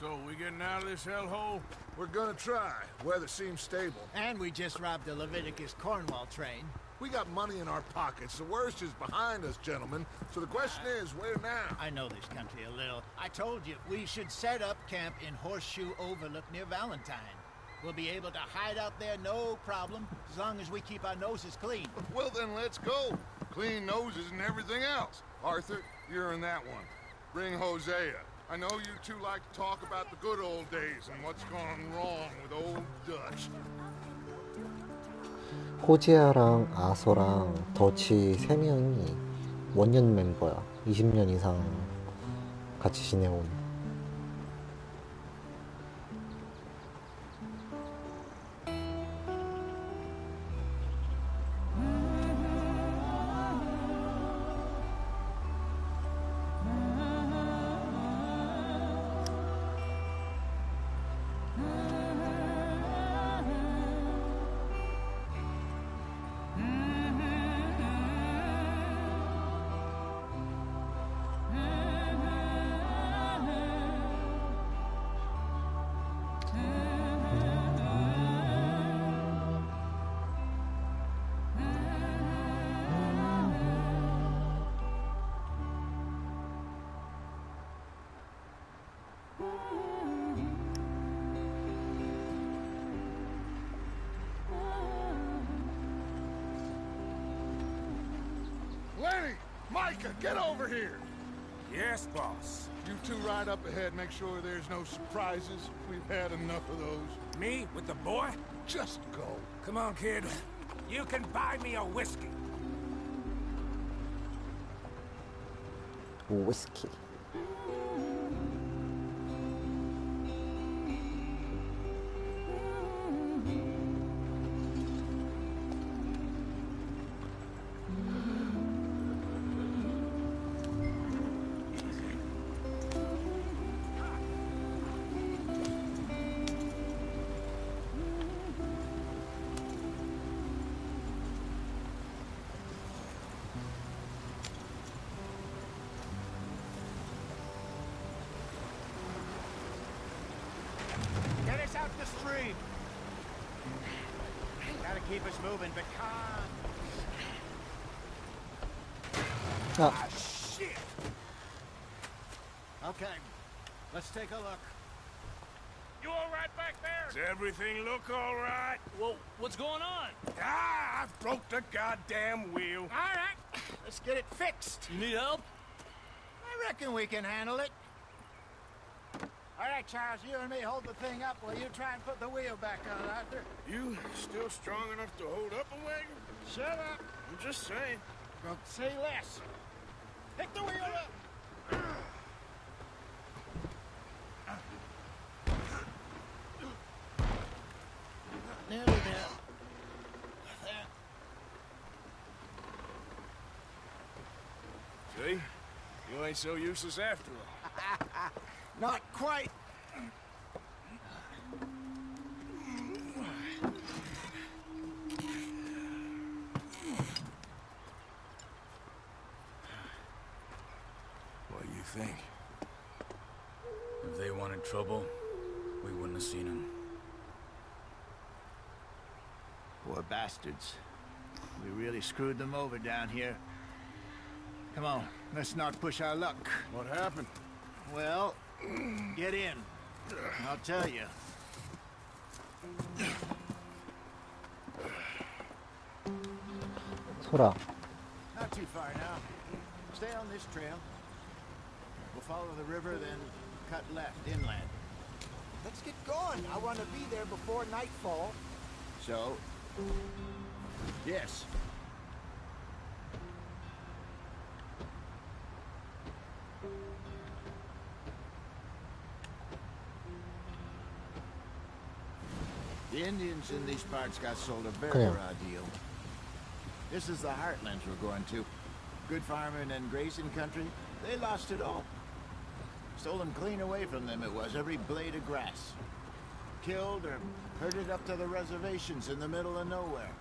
So, we getting out of this hellhole? We're gonna try. Weather seems stable. And we just robbed the Leviticus Cornwall train. We got money in our pockets. The worst is behind us, gentlemen. So the question is, where now? I know this country a little. I told you, we should set up camp in Horseshoe Overlook near Valentine. We'll be able to hide out there no problem, as long as we keep our noses clean. Well, then let's go. Clean noses and everything else. Arthur, you're in that one. Bring Hosea. I know you two like to talk about the good old days and what's gone wrong with old Dutch. 호지아랑 아서랑 더치 3명이 원년 멤버야. 20년 이상 같이 지내온. Lenny! Micah, get over here! Yes, boss. You two ride up ahead, make sure there's no surprises. We've had enough of those. Me with the boy? Just go. Come on, kid. You can buy me a whiskey. 위스키. Get us out the stream. Gotta keep us moving, but calm. 아, Shit! Okay, let's take a look. You all right back there? Does everything look all right? Well, what's going on? Ah, I've broke the goddamn wheel. All right, let's get it fixed. You need help? I reckon we can handle it. All right, Charles, you and me hold the thing up while you try and put the wheel back on, Arthur. You still strong enough to hold up a wagon? Shut up. I'm just saying. Well, say less. Pick the wheel up. Nearly there. See? You ain't so useless after all. Not quite. Well, you think? If they wanted trouble, we wouldn't have seen them. Poor bastards. We really screwed them over down here. Come on, let's not push our luck. What happened? Well, get in. I'll tell you. 소라. Not too far now. Stay on this trail. We'll follow the river, then cut left inland. Let's get going. I want to be there before nightfall. So? Yes. The Indians in these parts got sold a very raw deal. This is the heartlands we're going to. Good farming and grazing country. They lost it all. Stolen clean away from them it was, every blade of grass. Killed or herded up to the reservations in the middle of nowhere.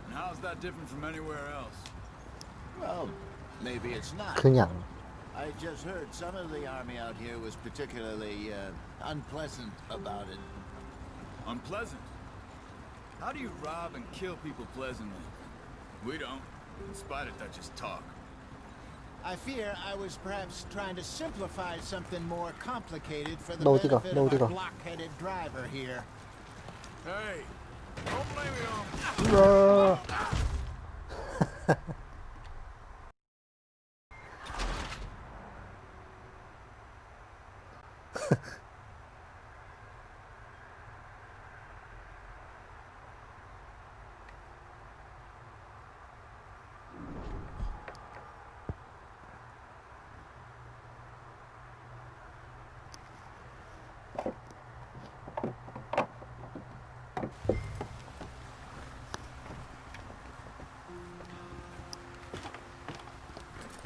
And how's that different from anywhere else? Well, maybe it's not. 그냥. I just heard some of the army out here was particularly unpleasant about it. Unpleasant? How do you rob and kill people pleasantly? We don't, in spite of Dutch's talk. I fear I was perhaps trying to simplify something more complicated for the benefit of our block-headed driver here. Hey, don't blame me on...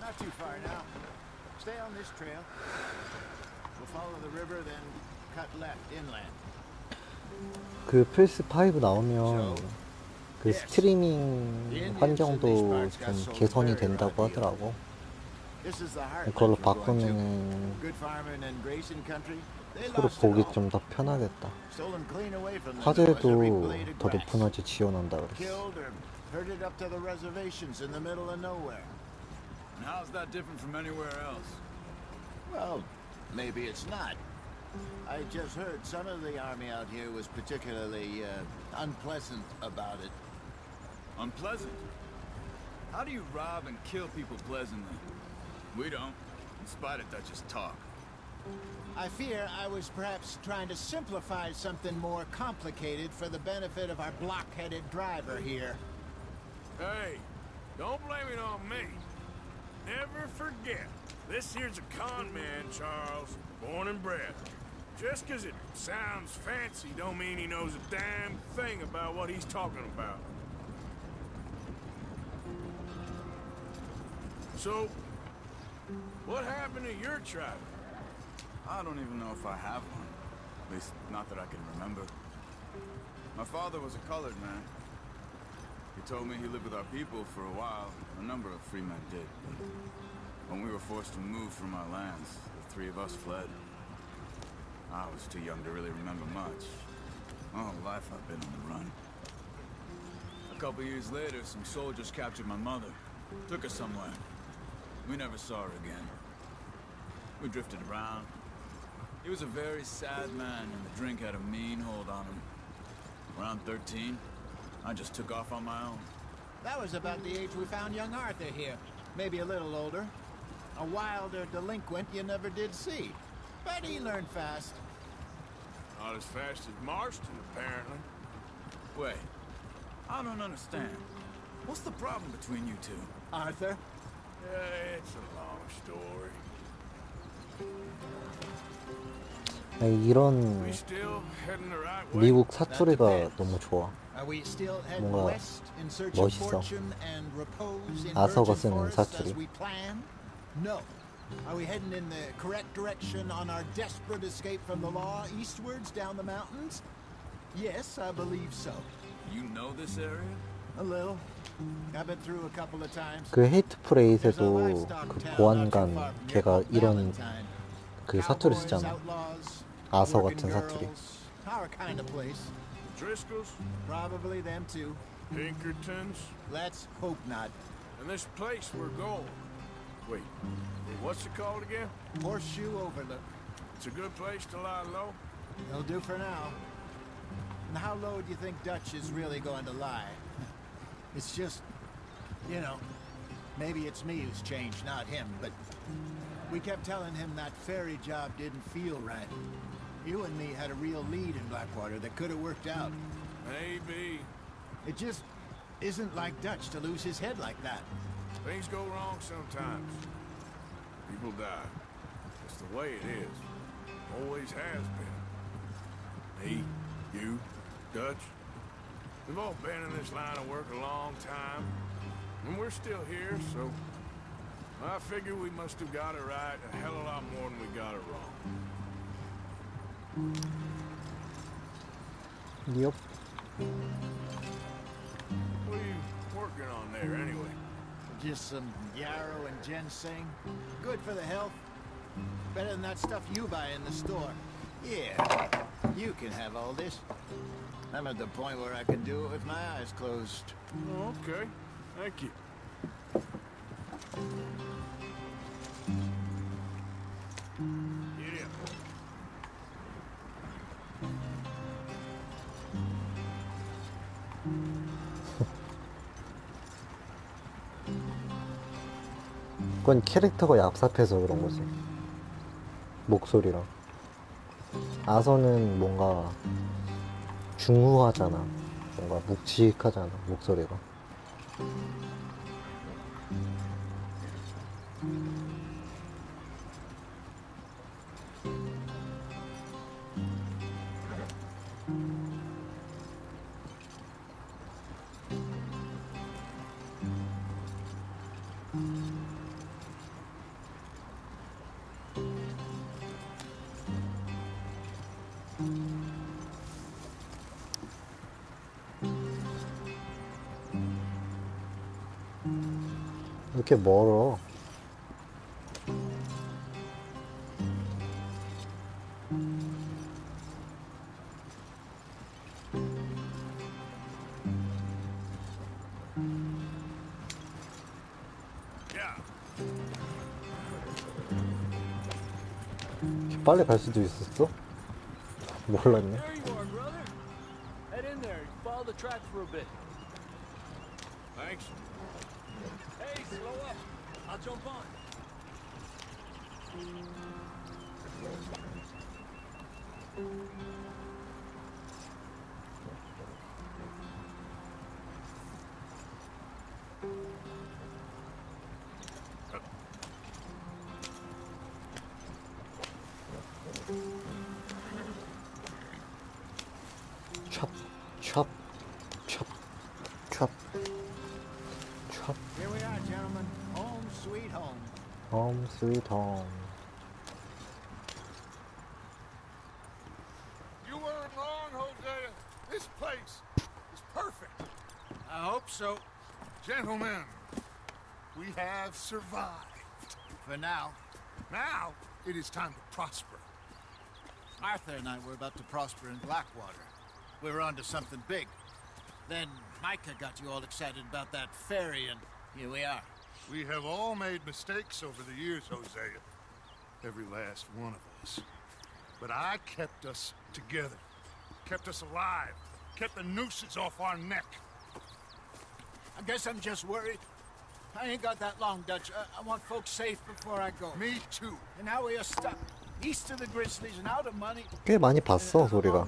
Not too far now. Stay on this trail. We'll follow the river, then cut left inland. 그 플스5 나오면 그 스트리밍 환경도 좀 개선이 된다고 하더라고. 그걸로 바꾸면은 서로 보기 좀 더 편하겠다. 화질도 더 높은 화질 지원한다 그랬어. Herded up to the reservations in the middle of nowhere. And how's that different from anywhere else? Well, maybe it's not. I just heard some of the army out here was particularly unpleasant about it. Unpleasant? How do you rob and kill people pleasantly? We don't, in spite of Dutch's talk. I fear I was perhaps trying to simplify something more complicated for the benefit of our block-headed driver here. Hey, don't blame it on me. Never forget, this here's a con man, Charles, born and bred. Just 'cause it sounds fancy don't mean he knows a damn thing about what he's talking about. So, what happened to your tribe? I don't even know if I have one. At least, not that I can remember. My father was a colored man. He told me he lived with our people for a while. A number of free men did. When we were forced to move from our lands, the three of us fled. I was too young to really remember much. My whole life I've been on the run. A couple years later, some soldiers captured my mother. Took her somewhere. We never saw her again. We drifted around. He was a very sad man, and the drink had a mean hold on him. Around 13, I just took off on my own. That was about the age we found young Arthur here. Maybe a little older. A wilder delinquent you never did see. But he learned fast. Not as fast as Marston, apparently. Wait, I don't understand. What's the problem between you two? Arthur? Yeah, it's a long story. 이런 미국 사투리가 너무 좋아. 뭔가 멋있어. 아서가 쓰는 사투리. No. Are we heading in the correct direction on our desperate escape from the law eastwards down the mountains? Yes, I believe so. You know this area? A little. I've been through a couple of times. 그 헤이트 프레이트에도 그 보안관 걔가 이런 그 사투리 쓰잖아. 아서 같은 사투리. Our kind of place. Driscoll's? Probably them too. Pinkertons? Let's hope not. And this place we're going. Wait, what's it called again? Horseshoe Overlook. It's a good place to lie low? It'll do for now. And how low do you think Dutch is really going to lie? It's just, you know, maybe it's me who's changed, not him, but we kept telling him that ferry job didn't feel right. You and me had a real lead in Blackwater that could have worked out. Maybe. It just isn't like Dutch to lose his head like that. Things go wrong sometimes. People die. It's the way it is. Always has been. Me, you, Dutch. We've all been in this line of work a long time. And we're still here, so I figure we must have got it right a hell of a lot more than we got it wrong. Yep. What are you working on there, anyway? Just some yarrow and ginseng. Good for the health. Better than that stuff you buy in the store. Yeah, you can have all this. I'm at the point where I can do it with my eyes closed. Oh, okay. Thank you. 그건 캐릭터가 얍삽해서 그런 거지. 목소리랑. 아서는 뭔가 중후하잖아. 뭔가 묵직하잖아, 목소리가. 이렇게 멀어. 빨리 갈 수도 있었어? 몰랐네. There you are, brother. Head in there. Follow the tracks for a bit. Thanks. Hey, slow up. I'll jump on. Chop, chop, chop, chop, chop. Here we are, gentlemen. Home sweet home. Home sweet home. You weren't wrong, Hosea. This place is perfect. I hope so. Gentlemen, we have survived. For now. Now, it is time to prosper. Arthur and I were about to prosper in Blackwater. We were onto something big. Then Micah got you all excited about that ferry, and here we are. We have all made mistakes over the years, Hosea. Every last one of us. But I kept us together. Kept us alive. Kept the nooses off our neck. I guess I'm just worried. I ain't got that long, Dutch. I want folks safe before I go. Me too. And now we are stuck east of the Grizzlies and out of money. 꽤 많이 봤어, 소리가.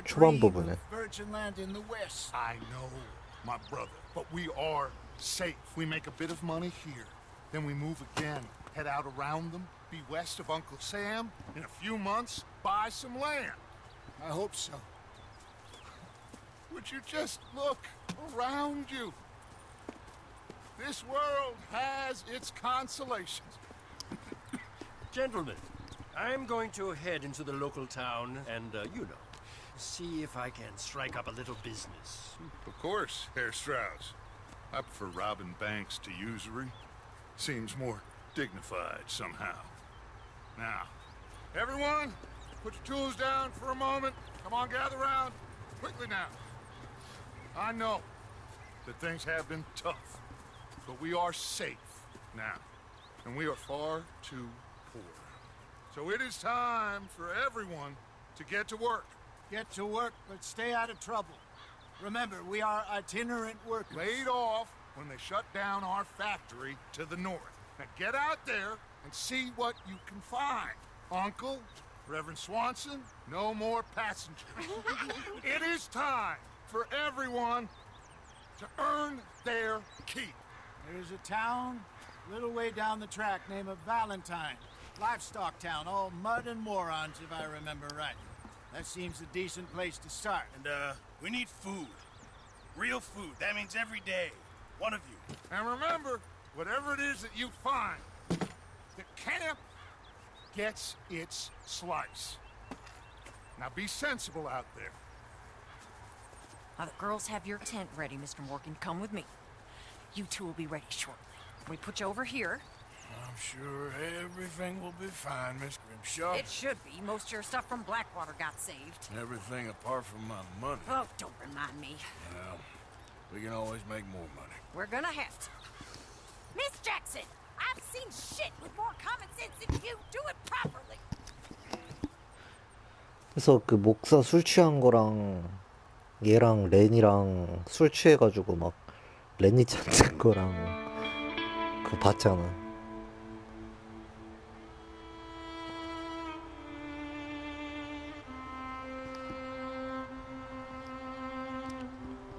초반 부분에. Virgin land in the west. I know, my brother. But we are safe. We make a bit of money here. Then we move again. Head out around them. Be west of Uncle Sam. In a few months, buy some land. I hope so. Would you just look around you? This world has its consolations. Gentlemen, I'm going to head into the local town and, you know, See if I can strike up a little business. Of course, Herr Strauss. I prefer robbing banks to usury. Seems more dignified somehow. Now, everyone, put your tools down for a moment. Come on, gather round. Quickly now. I know that things have been tough, but we are safe now, and we are far too poor. So it is time for everyone to get to work. Get to work, but stay out of trouble. Remember, we are itinerant workers. Laid off when they shut down our factory to the north. Now get out there and see what you can find. Uncle, Reverend Swanson, no more passengers. It is time for everyone to earn their keep. There's a town a little way down the track named Valentine. Livestock town, all mud and morons, if I remember right. That seems a decent place to start. And, we need food. Real food. That means every day. One of you. And remember, whatever it is that you find, the camp gets its slice. Now be sensible out there. The girls have your tent ready, Mr. Morgan. Come with me. You two will be ready shortly. We put you over here. I'm sure everything will be fine, Miss Grimshaw. It should be. Most of your stuff from Blackwater got saved. Everything apart from my money. Oh, don't remind me. Well, we can always make more money. We're gonna have to. Miss Jackson, I've seen shit with more common sense than you. Do it properly. 그래서 그 목사 술 취한 거랑 얘랑 렌이랑 술 취해가지고 막 렌이 찾는 거랑 그거 봤잖아.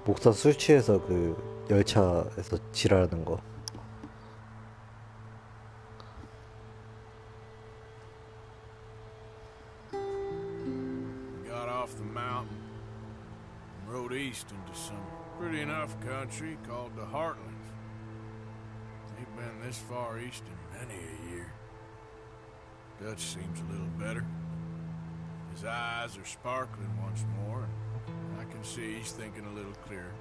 목사 술 취해서 그 열차에서 지랄하는 거. Got off the mountain and rode east into some pretty enough country called the Heartlands. Ain't been this far east in many a year. Dutch seems a little better. His eyes are sparkling once more, and I can see he's thinking a little clearer.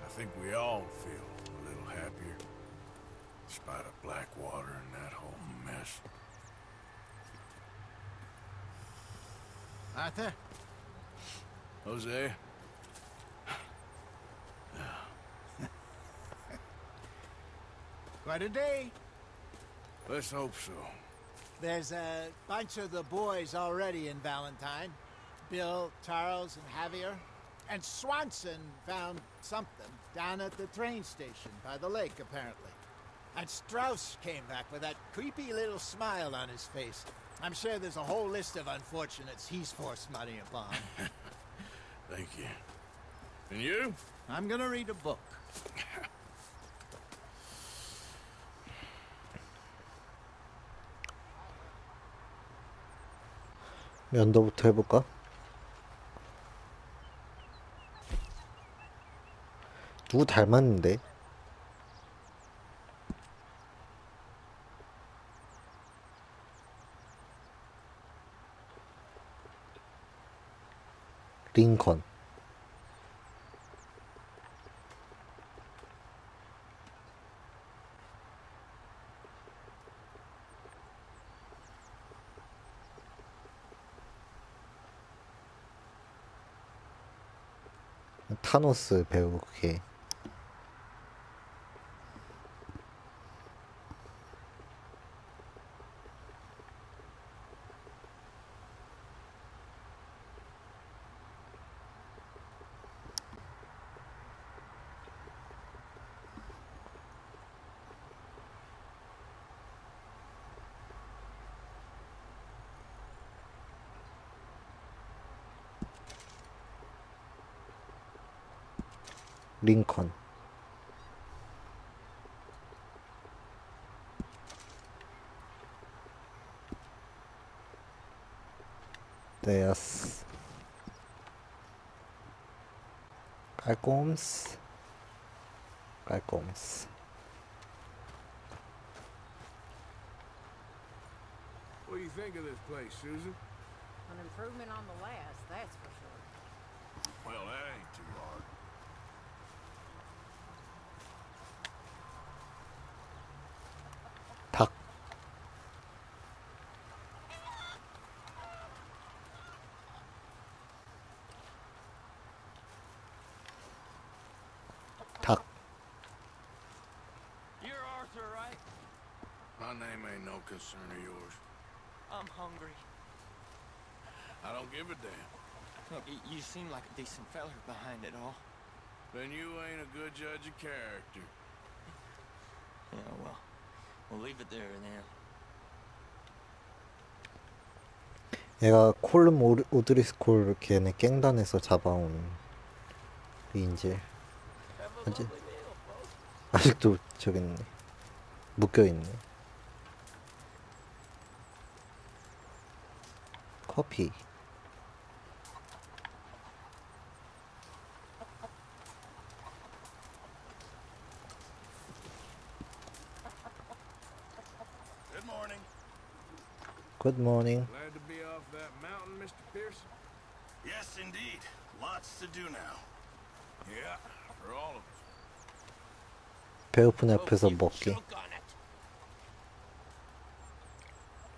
I think we all feel a little happier, in spite of Blackwater and that whole mess. Arthur? Jose? Quite a day. Let's hope so. There's a bunch of the boys already in Valentine. Bill, Charles, and Javier. And Swanson found something down at the train station by the lake, apparently. And Strauss came back with that creepy little smile on his face. I'm sure there's a whole list of unfortunates he's forced money upon. Thank you. And you? I'm gonna read a book. 면도부터 해볼까? 누구 닮았는데? 링컨. 타노스 배우 그게. 링컨. 데야스. 깔꼼스. 깔꼼스. What do you think of this place, Susan? An improvement on the last, that's for sure. Well, that ain't too hard. 닭. 닭. You're Arthur, right? My name ain't no concern of yours. I'm hungry. I don't give a damn. Look, you seem like a decent feller behind it all. Then you ain't a good judge of character. Yeah, well, we'll leave it there then. 얘가 콜름 오드리스콜 걔네 갱단에서 잡아온 리인젤. 아직도 저기 있네. 묶여있네. 커피. Good morning. Good morning. Glad to be off that mountain, Mr. Pearson? Yes, indeed. Lots to do now. Yeah, for all of us. 배고픈 앞에서 먹기.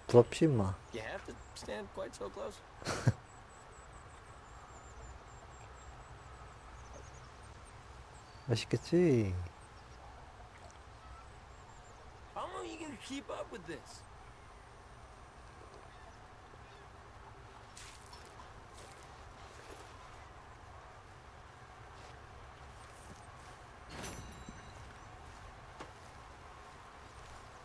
부럽지 마. You have to stand quite so close. 맛있겠지? How long are you gonna keep up with this?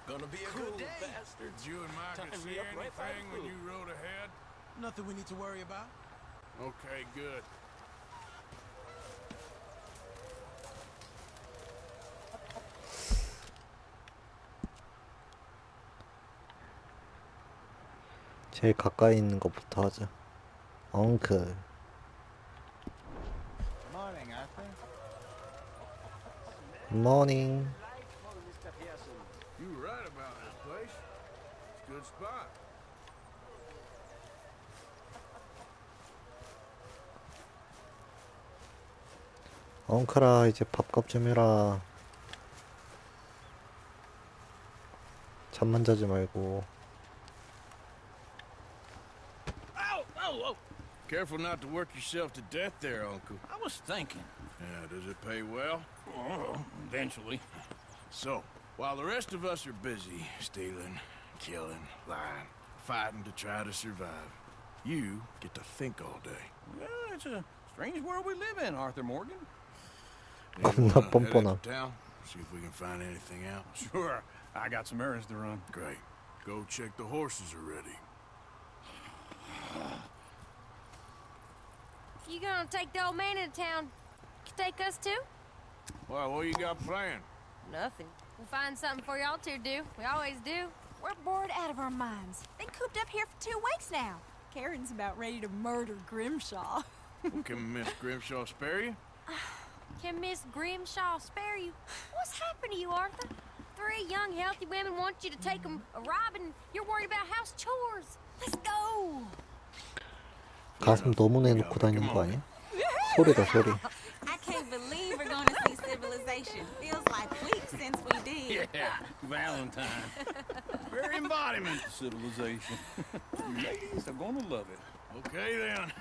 Gonna be a Cool good day. bastards. Did you and Micah Time see me up right by the anything when food. you rode ahead? Nothing we need to worry about. Okay, good. 제일 가까이 있는 것부터 하자. 엉클. Morning, Arthur. morning. You were right about this place. It's a good spot. 엉클아, 이제 밥값 좀 해라. 잠만 자지 말고. Ow! Oh, oh! Careful not to work yourself to death there, Uncle. I was thinking. Yeah, does it pay well? Oh, eventually. So, while the rest of us are busy stealing, killing, lying, fighting to try to survive, you get to think all day. Well, it's a strange world we live in, Arthur Morgan. 겁나 뻔뻔함. Town, see if we can find anything out. Sure. I got some errands to run. Great. Go check the horses are ready. You gonna take the old man into town? You take us too? Well, what you got planned? Nothing. We'll find something for y'all to do. We always do. We're bored out of our minds. Been cooped up here for 2 weeks now. Karen's about ready to murder Grimshaw. Well, can Miss Grimshaw spare you? Can Miss Grimshaw spare you? What's happened to you, Arthur? 3 young, healthy women want you to take them a robbing. You're worried about house chores. Let's go. 가슴 너무 내놓고 다니는 거 아니야? 소리다, 소리. I can't believe we're gonna see civilization. Feels like weeks since we did. Yeah, Valentine. Very embodiment of civilization. Ladies are gonna love it. Okay, then.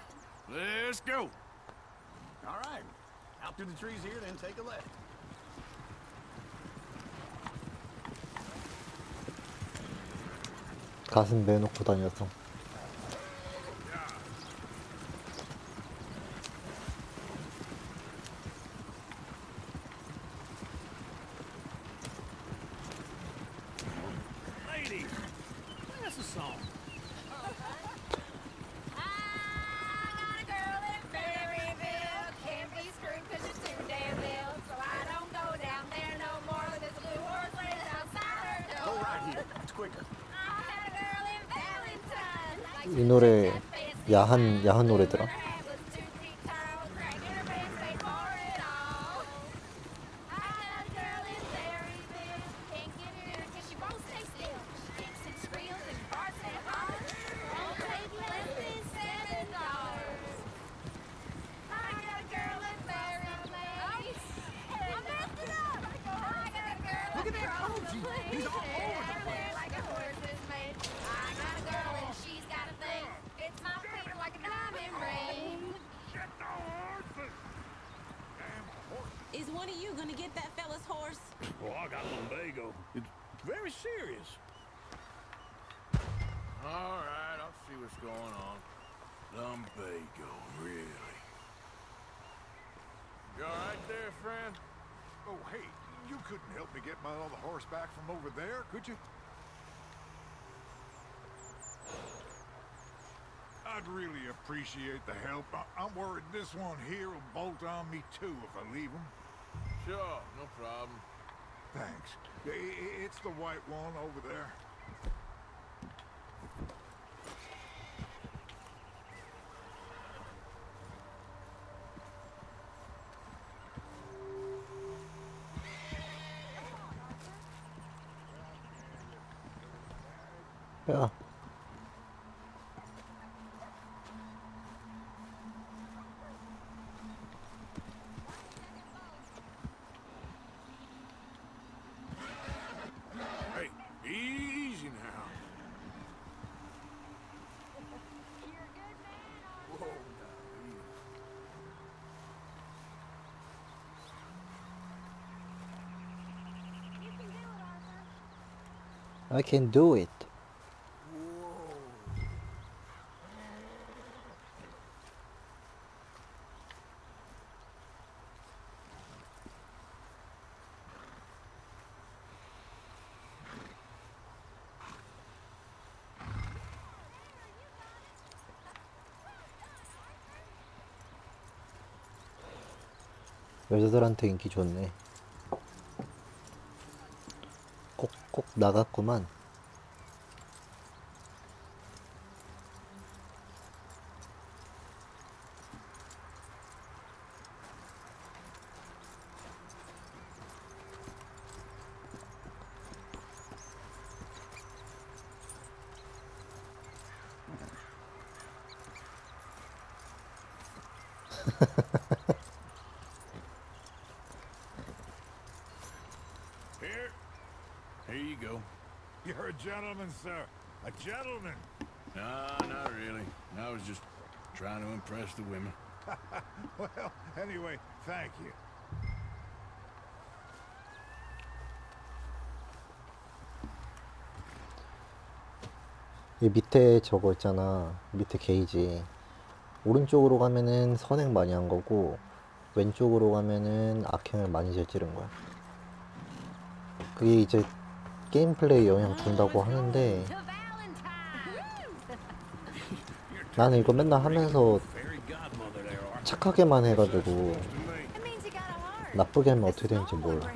Let's go. All right. Out through the trees here, then take a left. 가슴 내놓고 다녀서. Ladies, play us a song. 이 노래 야한 노래더라. one of you gonna get that fella's horse? Well, I got lumbago. It's very serious. All right, I'll see what's going on. Lumbago, really? You all right there, friend? Oh, hey, you couldn't help me get my other horse back from over there, could you? I'd really appreciate the help. I'm worried this one here will bolt on me too if I leave him. Sure, no problem. Thanks. It's the white one over there. 야, Hey, easy now. Whoa, now, easy. I can do it. 여자들한테 인기 좋네. 꼭 나갔구만. Here you go. You're a gentleman, sir. A gentleman. Nah, not really. I was just trying to impress the women. Well, anyway, thank you. 이 밑에 저거 있잖아. 밑에 게이지. 오른쪽으로 가면은 선행 많이 한 거고, 왼쪽으로 가면은 악행을 많이 저지른 거야. 그게 이제 게임 플레이 영향 준다고 하는데, 나는 이거 맨날 하면서 착하게만 해가지고 나쁘게 하면 어떻게 되는지 몰라.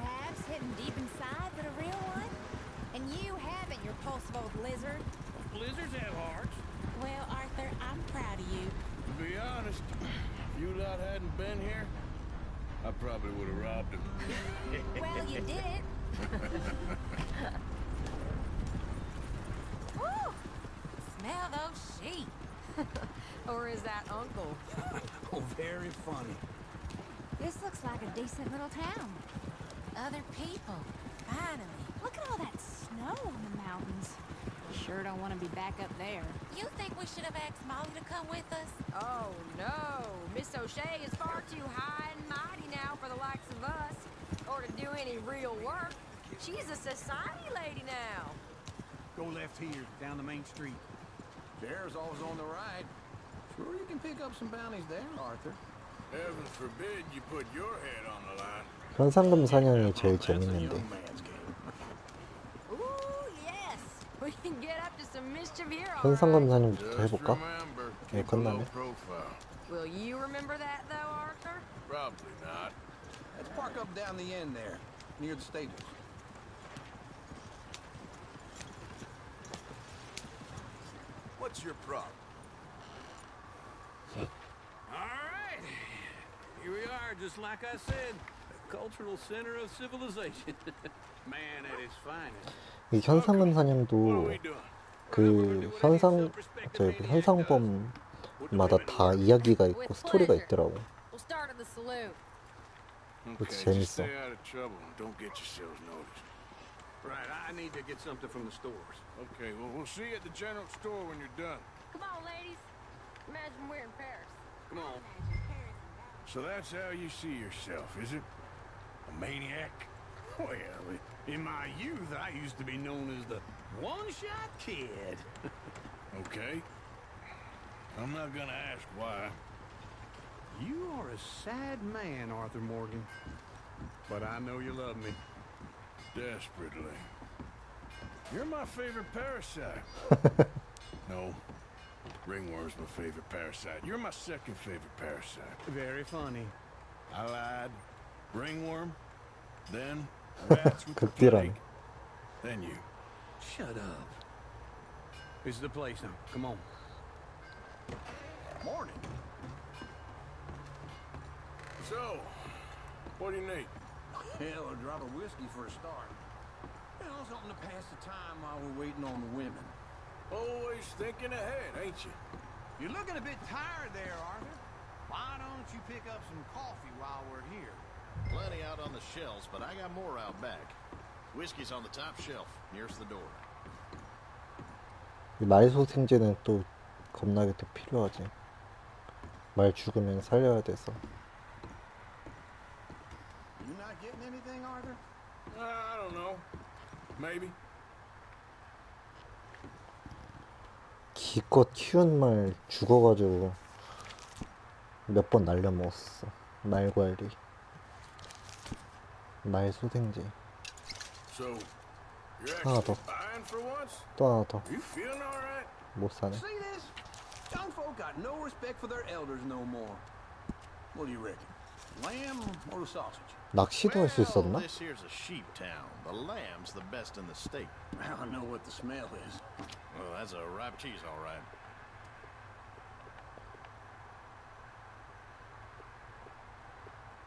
Blizzards have hearts. Well, Arthur, I'm proud of you. To be honest, if you lot hadn't been here, I probably would have robbed him. Well, you did. Woo! Smell those sheep. Or is that Uncle? Oh, very funny. This looks like a decent little town. Other people. Finally. Look at all that snow on the mountains. Sure don't want to be back up there. You think we should have asked Molly to come with us? Oh, no. Miss O'Shea is far too high and mighty now for the likes of us. Or to do any real work. She's a society lady now. Go left here, down the main street. There's always on the right. Sure you can pick up some bounties there, Arthur. Heaven forbid you put your head on the line. 현상금 사냥이 제일 재밌는데. Ooh, yes. We can get up to some mischief here, all 현상금 right. 사냥부터 해볼까? 이거 끝나면? Will you remember that, though, Arthur? Probably not. Let's park up down the end there, near the stables. What's your problem? All right. Here we are, just like I said. The cultural center of civilization. Man at its finest. 이 현상금 사냥도 그 현상범마다 다 이야기가 있고 스토리가 있더라고. We'll start at the saloon. 그것도 재밌어. Stay out of trouble and don't get yourselves noticed. Right, I need to get something from the stores. Okay, well, we'll see you at the general store when you're done. Come on, ladies. Imagine we're in Paris. Come on. So that's how you see yourself, is it? A maniac? Well, in my youth, I used to be known as the one-shot kid. Okay. I'm not gonna ask why. You are a sad man, Arthur Morgan. But I know you love me. Desperately. You're my favorite parasite. No. Ringworm's my favorite parasite. You're my second favorite parasite. Very funny. I lied. Ringworm. Then rats with the plague. Then you. Shut up. This is the place now. Come on. Morning. So, what do you need? Hell, a drop of whiskey for a start. You know, something to pass the time while we're waiting on the women. Always thinking ahead, ain't you? You're looking a bit tired there, Arthur. Why don't you pick up some coffee while we're here? Plenty out on the shelves, but I got more out back. Whiskey's on the top shelf, nearest the door. 이 말소생제는 또 겁나게 또 필요하지. 말 죽으면 살려야 돼서. You not getting anything, Arthur? I don't know. Maybe. 기껏 키운 말 죽어가지고 몇 번 날려먹었어. 말과일이. 말소생제. So, you're 하나 actually 더. buying for once? 또 하나 더. You feeling all right? 못 사네. See this? Young folk got no respect for their elders no more. What do you reckon? Lamb or the sausage? 낚시도 할 수 있었나? This here's a sheep town. The lamb's the best in the state. I know what the smell is. Well, that's a ripe cheese, all right.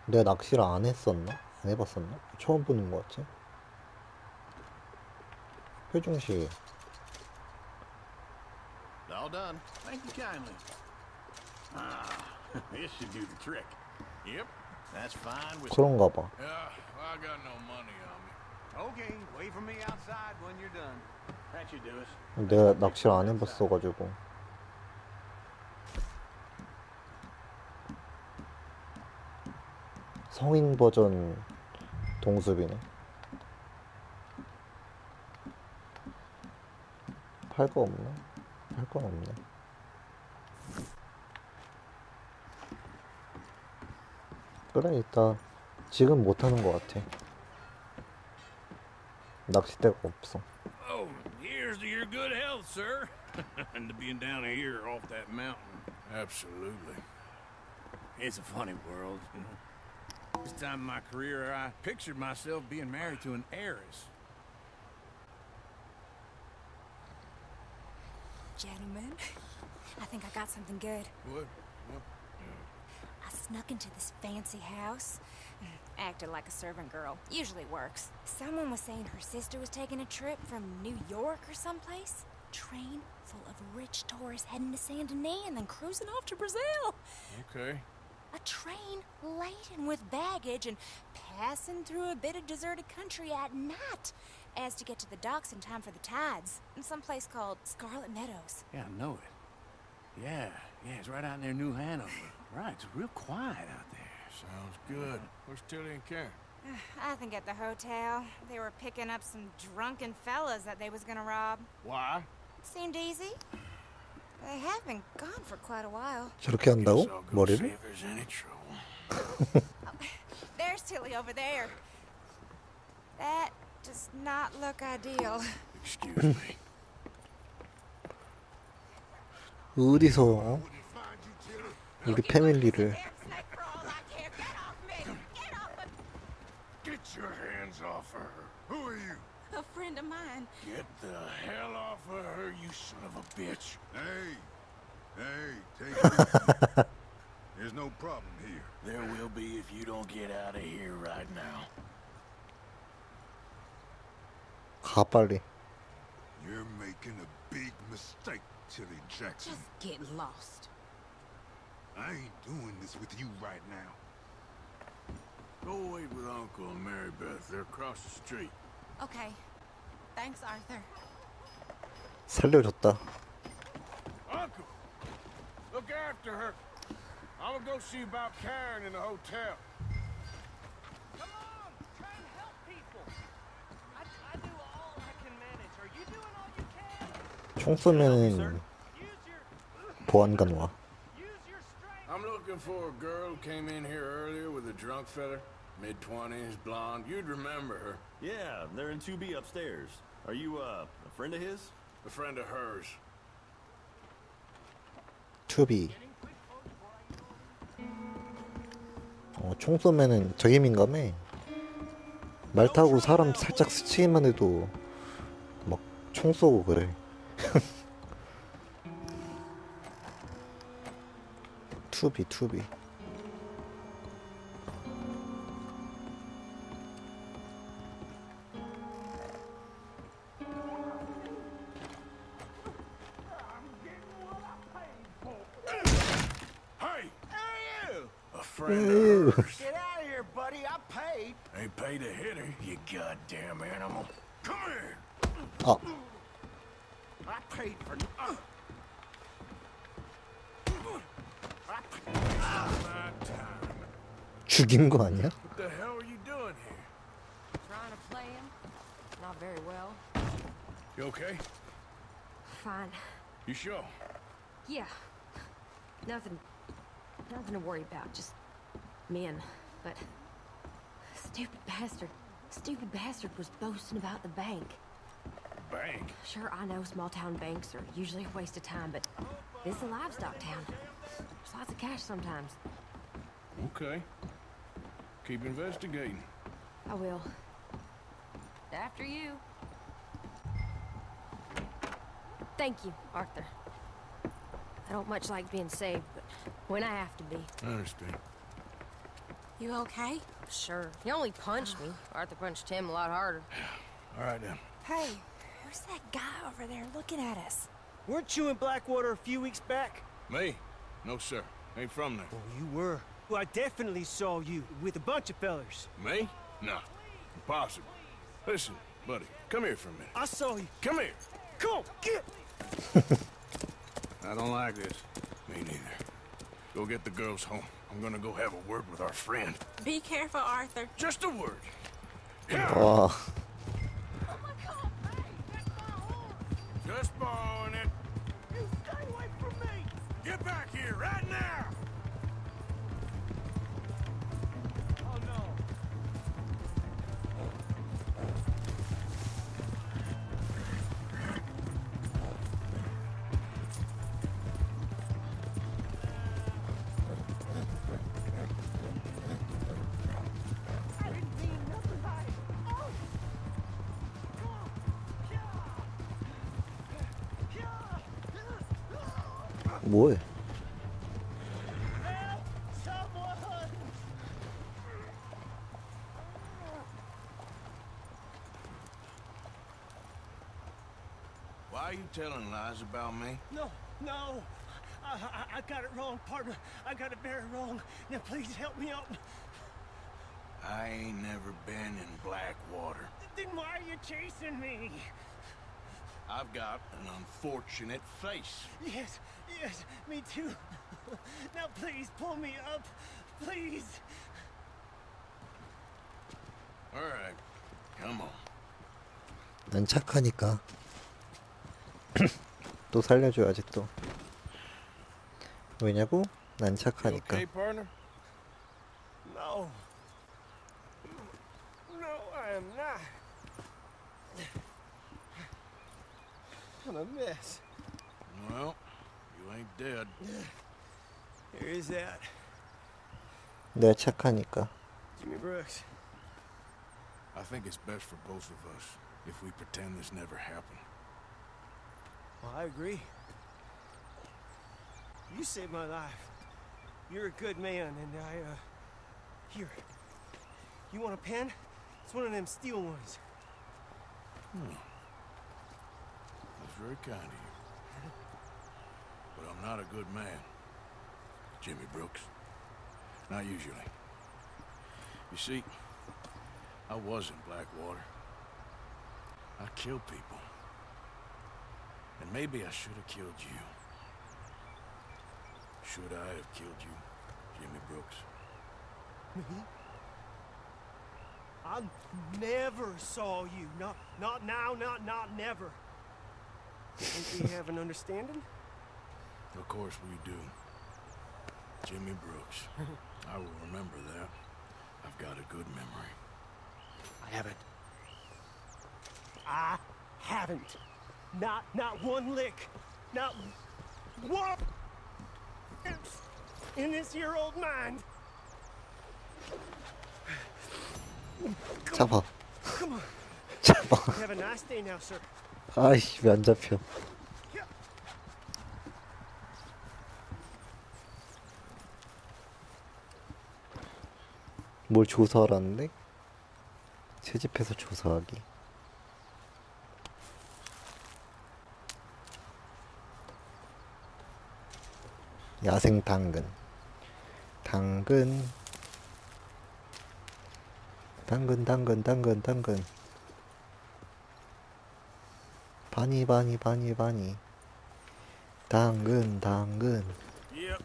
내가 낚시를 안 했었나? 안 해봤었나? 처음 보는 것 같지? 표중시. All done. Thank you kindly. Ah, this should do the trick. Yep, that's fine with. 그런가 봐. Yeah, I got no money on me. Okay, wait for me outside when you're done. That should do us. 내가 낚시를 안 해봤어가지고. 성인 버전 동숲이네. 팔 거 없나? 팔 건 없네. 그래, 이따 지금 못 하는 것 같아. 낚싯대가 없어. Oh, here's to your good health, sir. And to being down here off that mountain. Absolutely. It's a funny world, you know. This time in my career, I pictured myself being married to an heiress. Gentlemen, I think I got something good. What? I snuck into this fancy house. Acted like a servant girl. Usually works. Someone was saying her sister was taking a trip from New York or someplace. Train full of rich tourists heading to Saint Denis and then cruising off to Brazil. Okay. A train laden with baggage and passing through a bit of deserted country at night as to get to the docks in time for the tides in some place called Scarlet Meadows. Yeah, I know it. Yeah, it's right out near New Hanover. Right, it's real quiet out there. Sounds good. Where's Tilly and Karen? I think at the hotel. They were picking up some drunken fellas that they was gonna rob. Why? Seemed easy. They have been gone for quite a while. 저렇게 한다고? 머리를? There's Tilly over there. That does not look ideal. Excuse me. 어디서 우리 패밀리를 Get your hands off her. Who are you? A friend of mine. Get the hell off of her, you son of a bitch. Hey, take it easy. There's no problem here. There will be if you don't get out of here right now. 가 빨리. You're making a big mistake, Tilly Jackson. Just get lost. I ain't doing this with you right now. Go wait with Uncle and Mary Beth. They're across the street. Okay. Thanks, Arthur. 살려줬다. Uncle! Look after her. I'm gonna go see about Karen in the hotel. Come on! 총 쏘면은 보안관 와. I'm looking for a girl who came in here earlier with a drunk fella. Mid-20s, blonde. You'd remember her. Yeah, they're in 2B upstairs. Are you, a friend of his? A friend of hers. 투비. 총 쏘면은 되게 민감해. 말 타고 사람 살짝 스치기만 해도 막 총 쏘고 그래. 투비. Friend of hers. Get out of here, buddy. I paid. Ain't paid to hit her, you goddamn animal. Come here. 아, I paid for. 죽인 거 아니야? What the hell are you doing here? Trying to play him? Not very well. You okay? Fine. You sure? Yeah. Nothing to worry about. Just men. But stupid bastard was boasting about the bank. Bank? Sure, I know small town banks are usually a waste of time, but this is a livestock town. There's lots of cash sometimes. Okay. Keep investigating. I will. After you. Thank you, Arthur. I don't much like being saved, but when I have to be. I understand. You okay? Sure. He only punched me. Arthur punched him a lot harder. All right, then. Hey, who's that guy over there looking at us? Weren't you in Blackwater a few weeks back? Me? No, sir. Ain't from there. Oh, you were. Well, I definitely saw you with a bunch of fellers. Me? No. Impossible. Listen, buddy, come here for a minute. I saw you. Come here. Come on, get! I don't like this. Me neither. Go get the girls home. I'm gonna go have a word with our friend. Be careful, Arthur. Just a word. 와, Just borrowing it. You stay away from me. Get back here right now. Oh, no. 뭐해? Why are you telling lies about me? No. I got it wrong, partner. I got it very wrong. Now, please help me out. I ain't never been in Blackwater. Then why are you chasing me? I've got an unfortunate face. Yes, me too. Now, please, pull me up. Please. All right, come on. 난 착하니까. 또 살려줘야지 또. 왜냐고? 난 착하니까. Okay, partner? No. No, I am not. I'm a mess. Well, you ain't dead. Here is that. 내가 착하니까. Jimmy Brooks. I think it's best for both of us if we pretend this never happened. Well, I agree. You saved my life. You're a good man, and here. You want a pen? It's one of them steel ones. That's very kind of you. But I'm not a good man, Jimmy Brooks. Not usually. You see, I was in Blackwater. I killed people. And maybe I should have killed you. Should I have killed you, Jimmy Brooks? Me? I never saw you. Not now, not never. Think we have an understanding? Of course we do. Jimmy Brooks. I will remember that. I've got a good memory. I haven't. Not one lick. Not one in this year old mind. 잡아. Come on. 잡아. Have a nice day now, sir. 아이씨, 왜 안 잡혀? 뭘 조사하라는데? 채집해서 조사하기. 야생 당근. 당근. 바니. 당근. Yep.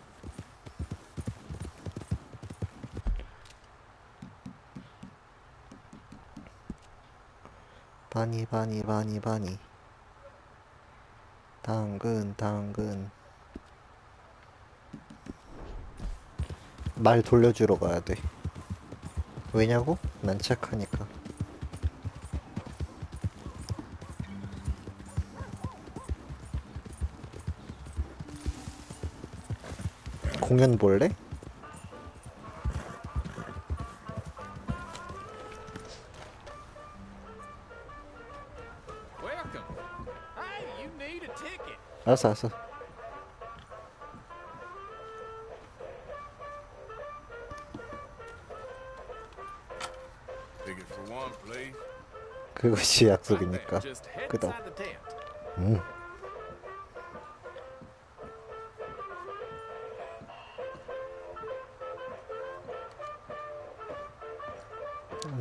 바니. 당근. 말 돌려주러 가야 돼. 왜냐고? 난 착하니까. 공연 볼래? Welcome. Hey, you need a ticket. 알았어. Ticket for one, please. 그것이 약속이니까. Just head 끄덕. inside the tent.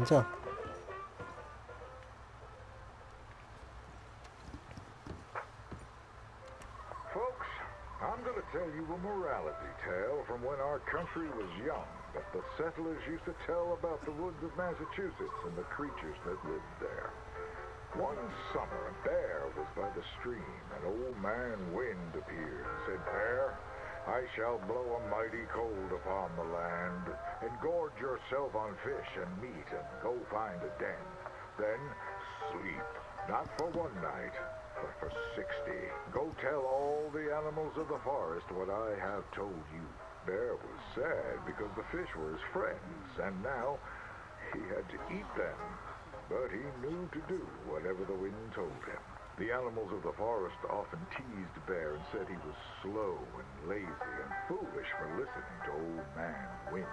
앉아. Folks, I'm gonna tell you a morality tale from when our country was young that the settlers used to tell about the woods of Massachusetts and the creatures that lived there. One summer, a bear was by the stream. An old man Wind appeared and said, "Bear, I shall blow a mighty cold upon the land, and gorge yourself on fish and meat, and go find a den. Then sleep, not for one night, but for 60. Go tell all the animals of the forest what I have told you." Bear was sad because the fish were his friends, and now he had to eat them. But he knew to do whatever the wind told him. The animals of the forest often teased Bear and said he was slow and lazy and foolish for listening to Old Man Wind.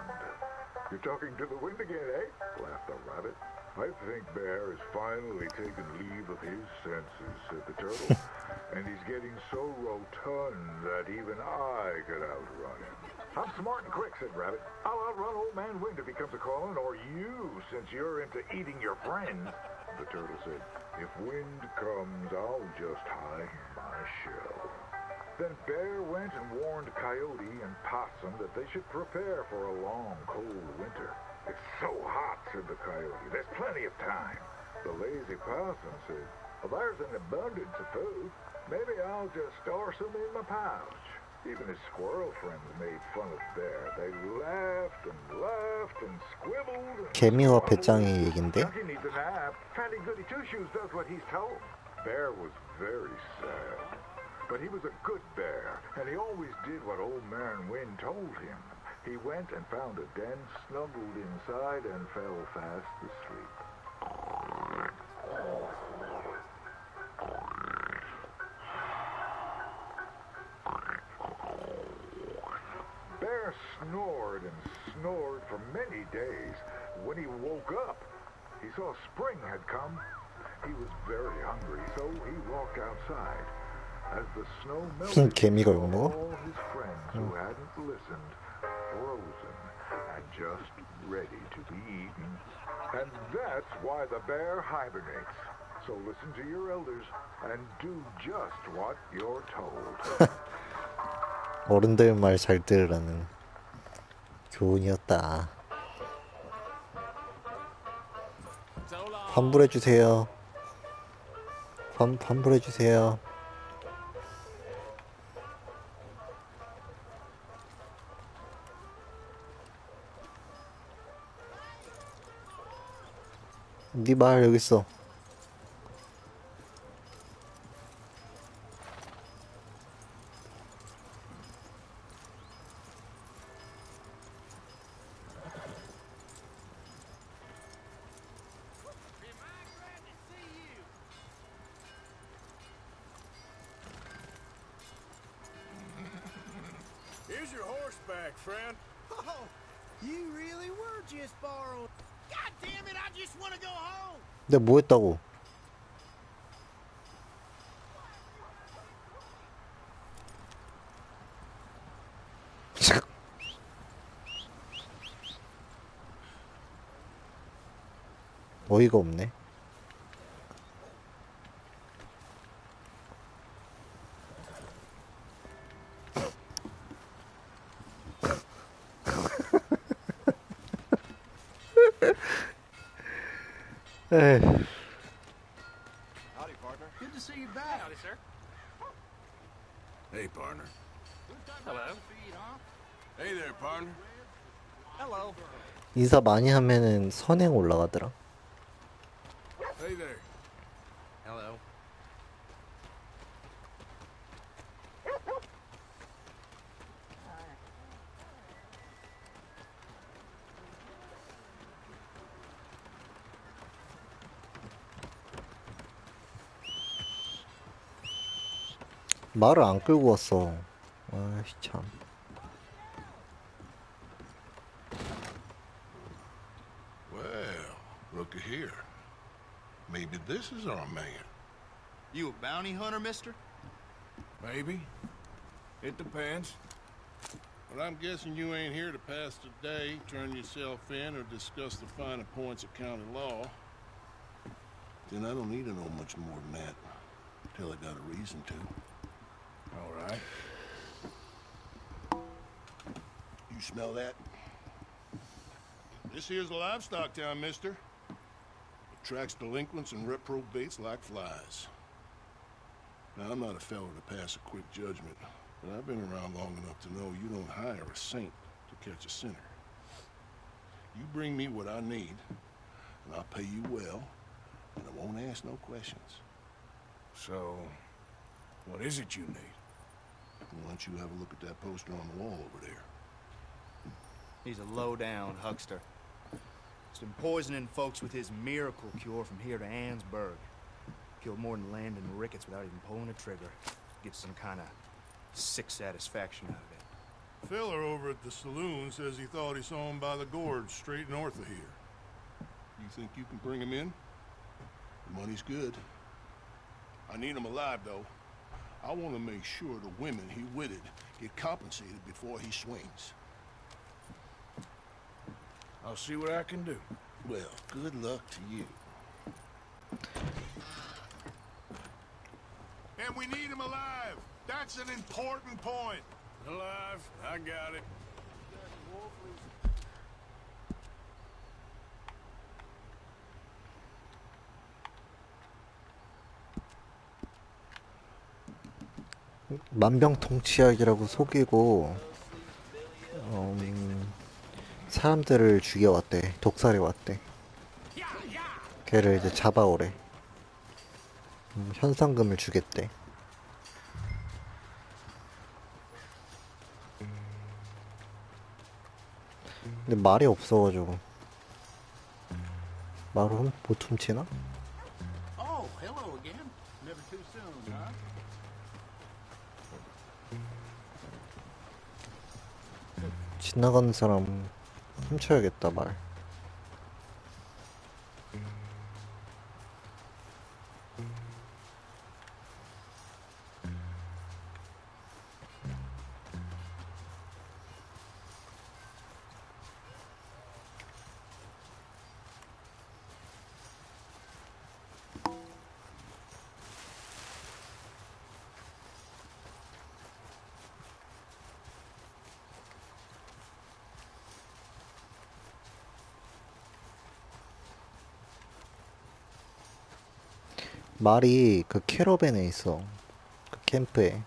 "You're talking to the wind again, eh?" laughed the rabbit. "I think Bear has finally taken leave of his senses," said the turtle. "And he's getting so rotund that even I could outrun him." "I'm smart and quick," said Rabbit. "I'll outrun Old Man Wind if he comes a-calling, or you, since you're into eating your friends." The turtle said, "If Wind comes, I'll just hide in my shell." Then Bear went and warned Coyote and Possum that they should prepare for a long, cold winter. "It's so hot," said the Coyote. "There's plenty of time." The lazy Possum said, "Well, there's an abundance of food. Maybe I'll just store some in my pouch." Even his squirrel friends made fun of Bear. They laughed and squibbled and 개미와 배짱이 얘긴데? "He needs a nap. Fatty Goody Two-Shoes does what he's told." Bear was very sad. But he was a good bear, and he always did what Old Man Wind told him. He went and found a den, snuggled inside, and fell fast asleep. Bear snored and snored for many days. When he woke up, he saw spring had come. He was very hungry, so he walked outside. As the snow melted, he saw all his friends who hadn't listened, frozen and just ready to be eaten. And that's why the bear hibernates. So listen to your elders and do just what you're told. 어른들 말 잘 들으라는 교훈이었다. 환불해주세요. 환불해주세요. 네 말 여기 있어. Here's your horseback, friend. Oh, you really were just borrowing. God damn it, I just want to go home. 내가 뭐 했다고? 어이가 없네. 에이. Howdy, partner. Good to see you back. Howdy, sir. Hey, partner. Hello. Hey there, partner. Hello. 인사 많이 하면은 선행 올라가더라. Hey there. Hello. 말을 안 끌고 왔어. 아이씨 참. Well, looky here. Maybe this is our man. You a bounty hunter, mister? Maybe. It depends. But I'm guessing you ain't here to pass the day, turn yourself in, or discuss the finer points of county law. Then I don't need to know much more than that. Till I got a reason to. All right. You smell that? This here's a livestock town, mister. Attracts delinquents and reprobates like flies. Now, I'm not a fellow to pass a quick judgment, but I've been around long enough to know you don't hire a saint to catch a sinner. You bring me what I need, and I'll pay you well, and I won't ask no questions. So, what is it you need? Why don't you have a look at that poster on the wall over there? He's a low-down huckster. He's been poisoning folks with his miracle cure from here to Annesburg. Killed more than Landon Ricketts without even pulling a trigger. Gets some kind of sick satisfaction out of it. Fella over at the saloon says he thought he saw him by the gorge straight north of here. You think you can bring him in? The money's good. I need him alive, though. I want to make sure the women he witted get compensated before he swings. I'll see what I can do. Well, good luck to you. And we need him alive. That's an important point. Alive, I got it. 만병통치약이라고 속이고 사람들을 죽여왔대. 독살해왔대. 걔를 이제 잡아오래. 현상금을 주겠대. 근데 말이 없어가지고 말을 못 훔치나? Oh, hello again. Never too soon, huh? 지나가는 사람 훔쳐야겠다 말. 말이 그 캐러밴에 있어. 그 캠프에.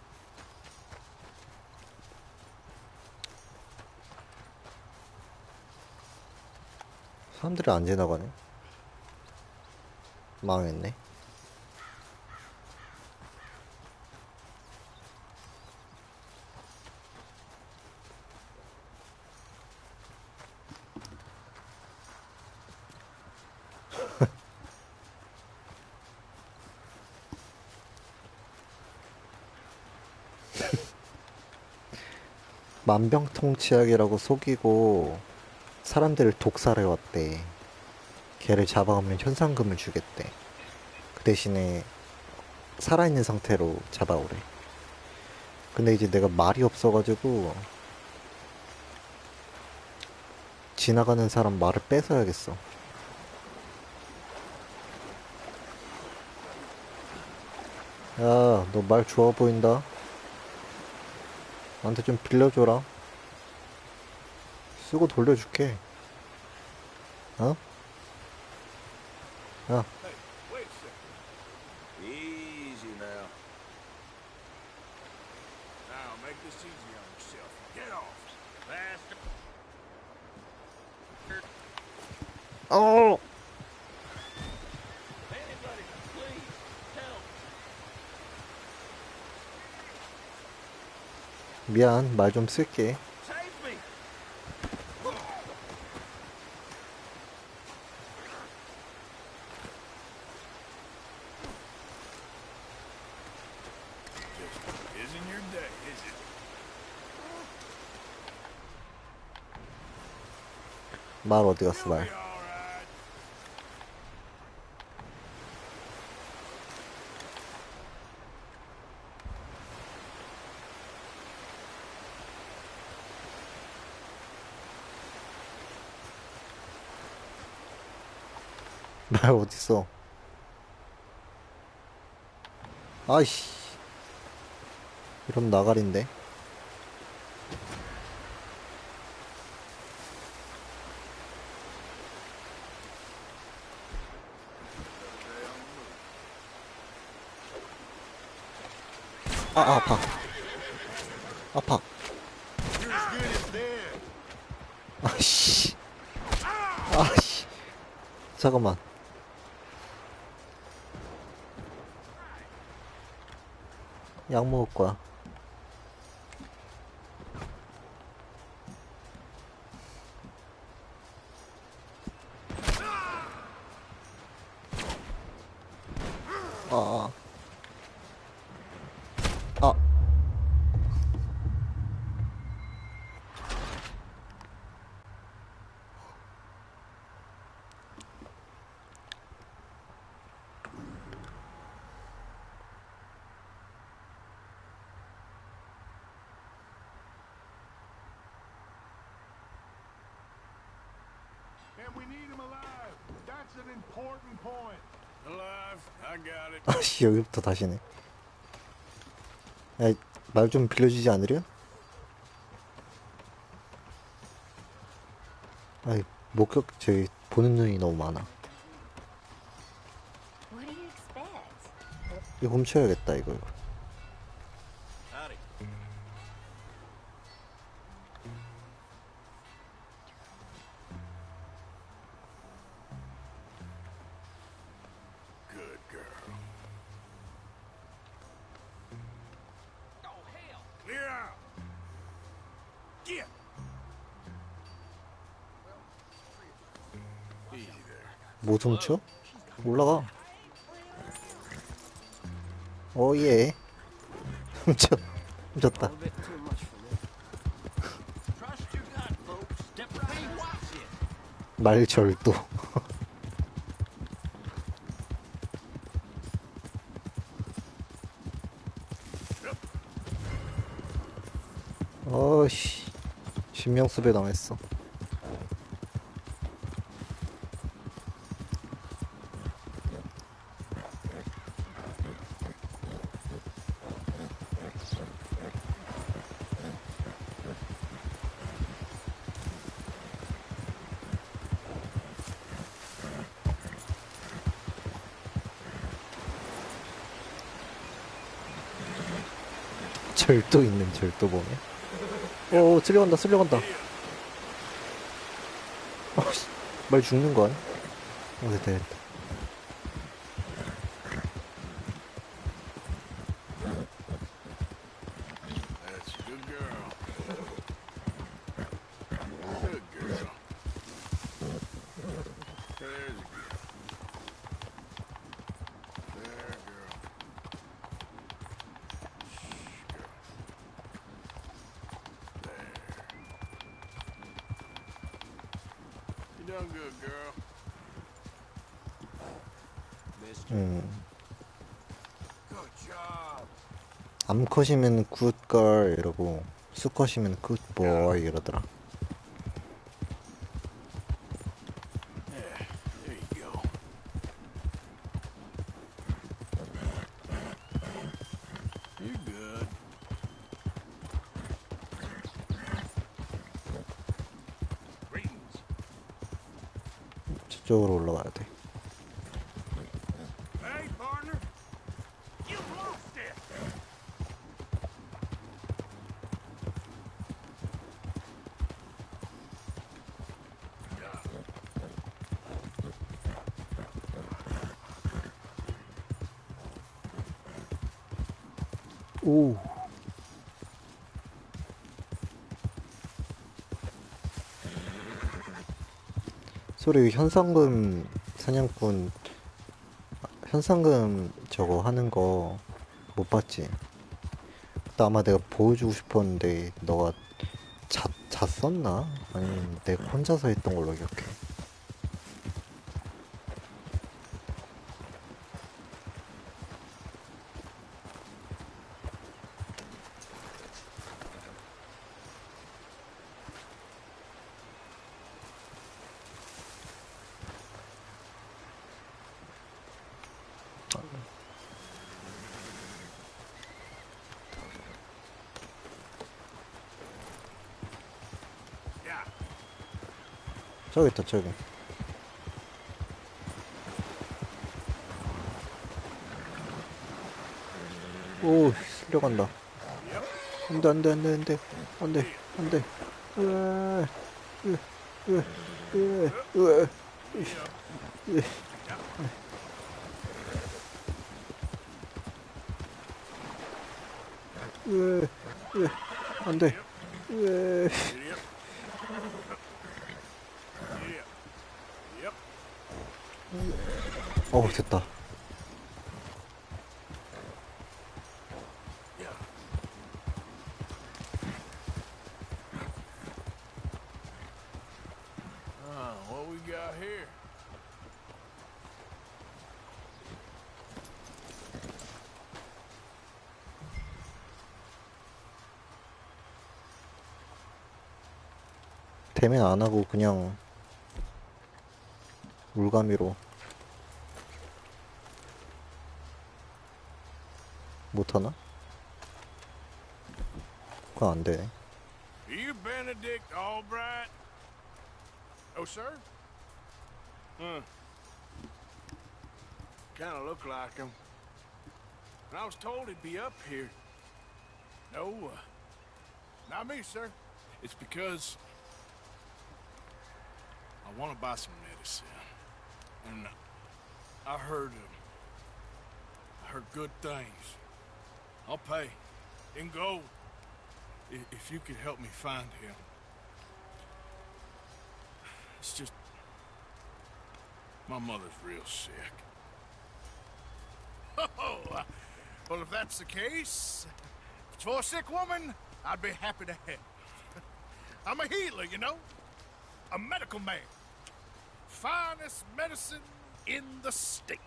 사람들이 안 지나가네. 망했네. 만병통치약이라고 속이고 사람들을 독살해왔대. 걔를 잡아오면 현상금을 주겠대. 그 대신에 살아있는 상태로 잡아오래. 근데 이제 내가 말이 없어가지고 지나가는 사람 말을 뺏어야겠어. 야, 너 말 좋아 보인다. 나한테 좀 빌려줘라. 쓰고 돌려줄게. 어? 야, Hey, wait a second. Easy now. Now, make this easy on yourself. Get off. Faster. 어! Anybody, please, help. 미안, 말 좀 쓸게. Save me. Just isn't your day, is it? 말 어디 갔어, 말. 말 어딨어? 아이씨. 이러면 나가린데. 아파. 아파. 아씨. 아씨. 잠깐만. 약 먹을 거야. 아. And we need him alive. That's an important point. Alive, I got it. 아씨, 여기부터 다시네. 야, 말 좀 빌려주지 않으려? 아이, 저기, 보는 눈이 너무 많아. What do you expect? 이거 훔쳐야겠다, 이거. Howdy. Good girl. Oh, hell! Clear out! Get! Easy there. 뭐 훔쳐? 올라가. 오예. 훔쳤다. 말절도. 어씨, 신명수배 당했어. 절도 있는 절도범이야? 오, 쓸려간다, 쓸려간다. 말 죽는 거 아니야? 됐다, 됐다. done good, girl. Good job. 암컷이면 굿걸 이러고 수컷이면 굿보이 이러더라. There you go. You're good. 저쪽으로 올라가야 돼. Hey, partner. You've lost it. 오. 소리 현상금 사냥꾼 현상금 저거 하는 거 못 봤지? 그때 아마 내가 보여주고 싶었는데 너가 잤었나? 아니면 내가 혼자서 했던 걸로 기억해. 저기 있다 저기. 오 쓸려간다. 안돼 안돼 안돼 안돼 안돼 안돼. 으아 으아 으아 으아 안돼. 됐다. What we got here? 대면 안 하고 그냥 물감이로 못하나? 그건 안 돼. You Benedict Albright? Oh, sir? Kind of look like him. And I was told he'd be up here. No, not me, sir. It's because I want to buy some medicine. And I heard good things. I'll pay in gold if you could help me find him. It's just my mother's real sick. Oh, well, if that's the case, if it's for a sick woman, I'd be happy to help. I'm a healer, you know, a medical man. Finest medicine in the state.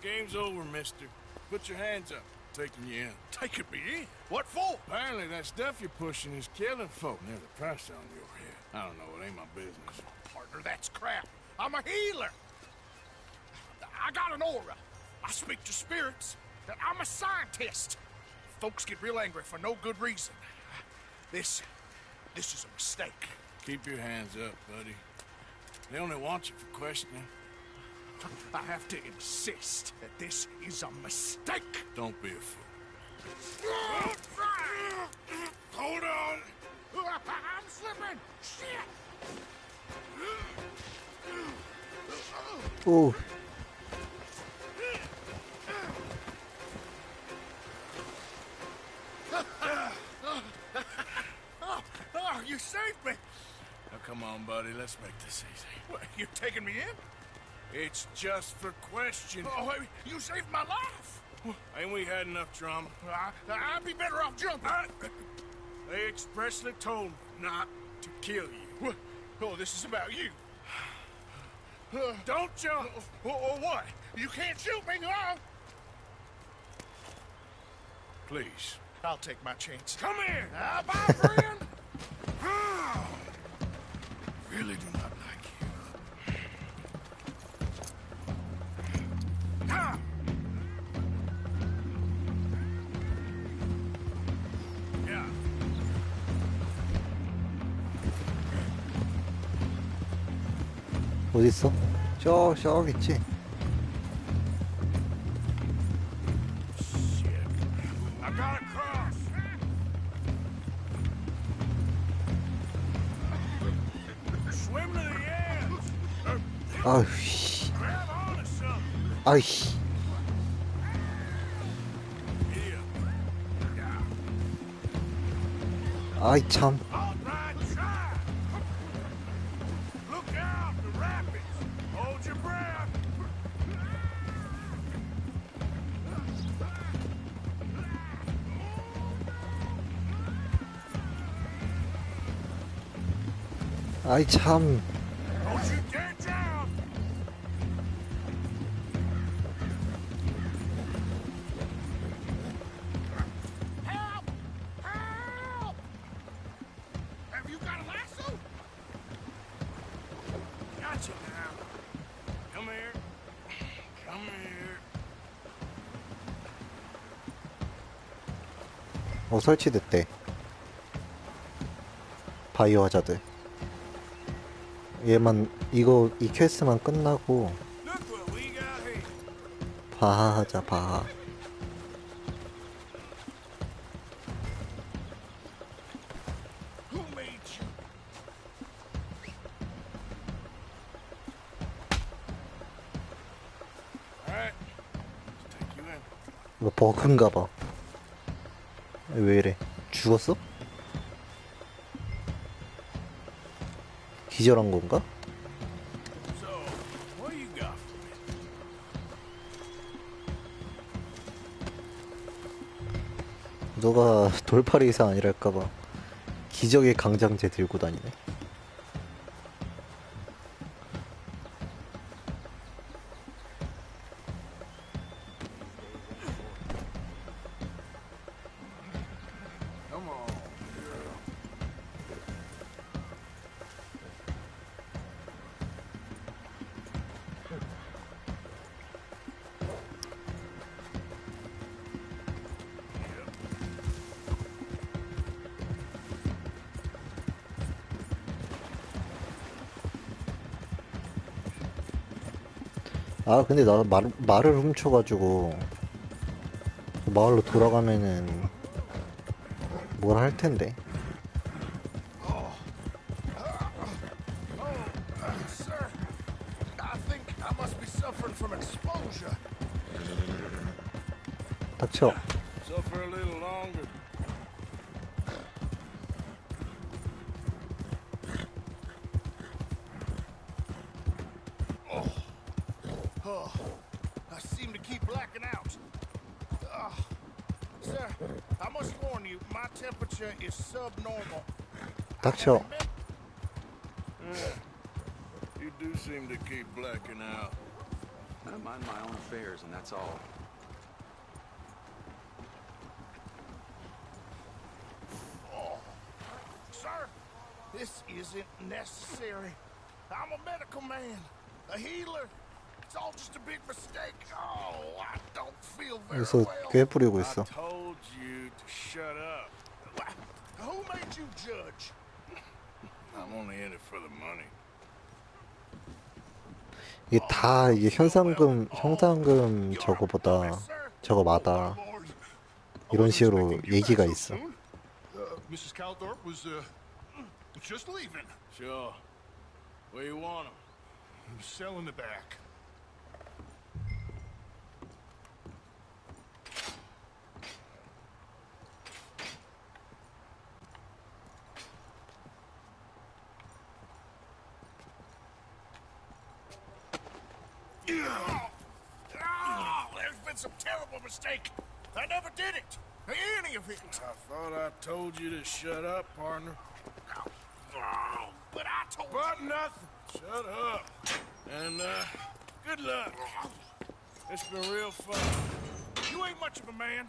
Game's over, mister. Put your hands up. Taking you in. Taking me in? What for? Apparently that stuff you're pushing is killing folk. There's a price on your head. I don't know, it ain't my business. Partner, that's crap. I'm a healer. I got an aura. I speak to spirits. I'm a scientist. Folks get real angry for no good reason. This is a mistake. Keep your hands up, buddy. They only want you for questioning. I have to insist that this is a mistake. Don't be a fool. Hold on. I'm slipping. Shit. 오. Oh, you saved me. Now, come on, buddy. Let's make this easy. What, you're taking me in? It's just for questioning. Oh, you saved my life. Ain't we had enough drama? I'd be better off jumping. They expressly told me not to kill you. Oh, this is about you. Don't you? What? You can't shoot me, no! Please. I'll take my chance. Come here! Bye, friend! Really do not like you. Ah! Yeah. 어딨어? 저겠지. I gotta cross. Swim to the end. 아휴, 씨. Grab onto something. 아이씨. 아이, 참. All right, try. Look out, the rapids. Hold your breath. 아이, 참. Don't you dare down. Help! Help! Have you got a lasso? Gotcha now. Come here. Come here. 설치됐대. 바이오 하자드. 얘만, 이 퀘스트만 끝나고, Look what we got here. 바하 하자, 바하. Who made you? All right. Let's take you in. 이거 버그인가봐. 왜 이래? 죽었어? 기절한 건가? So, what you got for me? 너가 돌팔이 이상 아니랄까봐 기적의 강장제 들고 다니네. Come on, girl. 아 근데 나 말을 훔쳐가지고 마을로 돌아가면은 뭘 할 텐데. Sir, I think I must be suffering from exposure. 닥쳐. Suffer a little longer. Oh, I seem to keep blacking out. Sir, I must warn you, my temperature is subnormal. 닥쳐. You do seem to keep blacking out. I mind my own affairs, and that's all. Oh, sir, this isn't necessary. I'm a medical man, a healer. It's all just a big mistake. Oh, I don't feel very 여기서 well. 꽤 뿌리고 있어. I told you to shut up. Who made you judge? I'm only in it for the money. 이게 다 이게 현상금 저거보다 저거마다 이런 식으로 얘기가 있어. Mrs. Calthorpe was just leaving. Sure. Where you want him? Cell in the back. Oh, there's been some terrible mistake. I never did it. any of it. I thought I told you to shut up, partner. Oh, but I told you. But nothing. Shut up. And, good luck. It's been real fun. You ain't much of a man.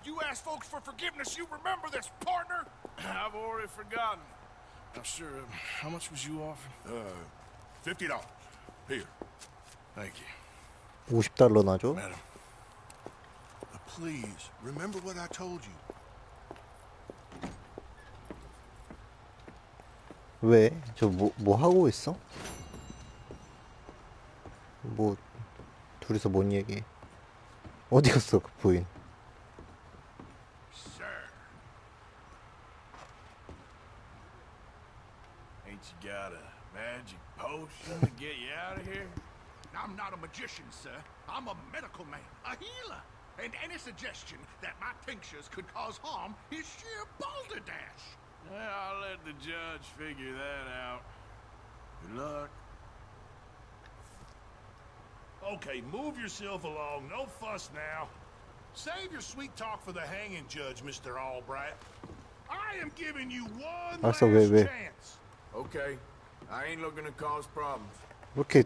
You ask folks for forgiveness, you remember this, partner? I've already forgotten. Now, sure, how much was you offering? $50. Here. Thank you. $50 나줘? Madam, please, remember what I told you. 왜? 저 뭐 하고 있어? 뭐 둘이서 뭔 얘기? 어디 갔어 그 부인? Sir. Ain't you got a magic potion to get you out of here? I'm not a magician, sir. I'm a medical man, a healer. And any suggestion that my tinctures could cause harm is sheer balderdash. Yeah, I'll let the judge figure that out. Good luck. Okay, move yourself along. No fuss now. Save your sweet talk for the hanging judge, Mr. Albright. I am giving you one last chance. Okay, I ain't looking to cause problems. 이렇게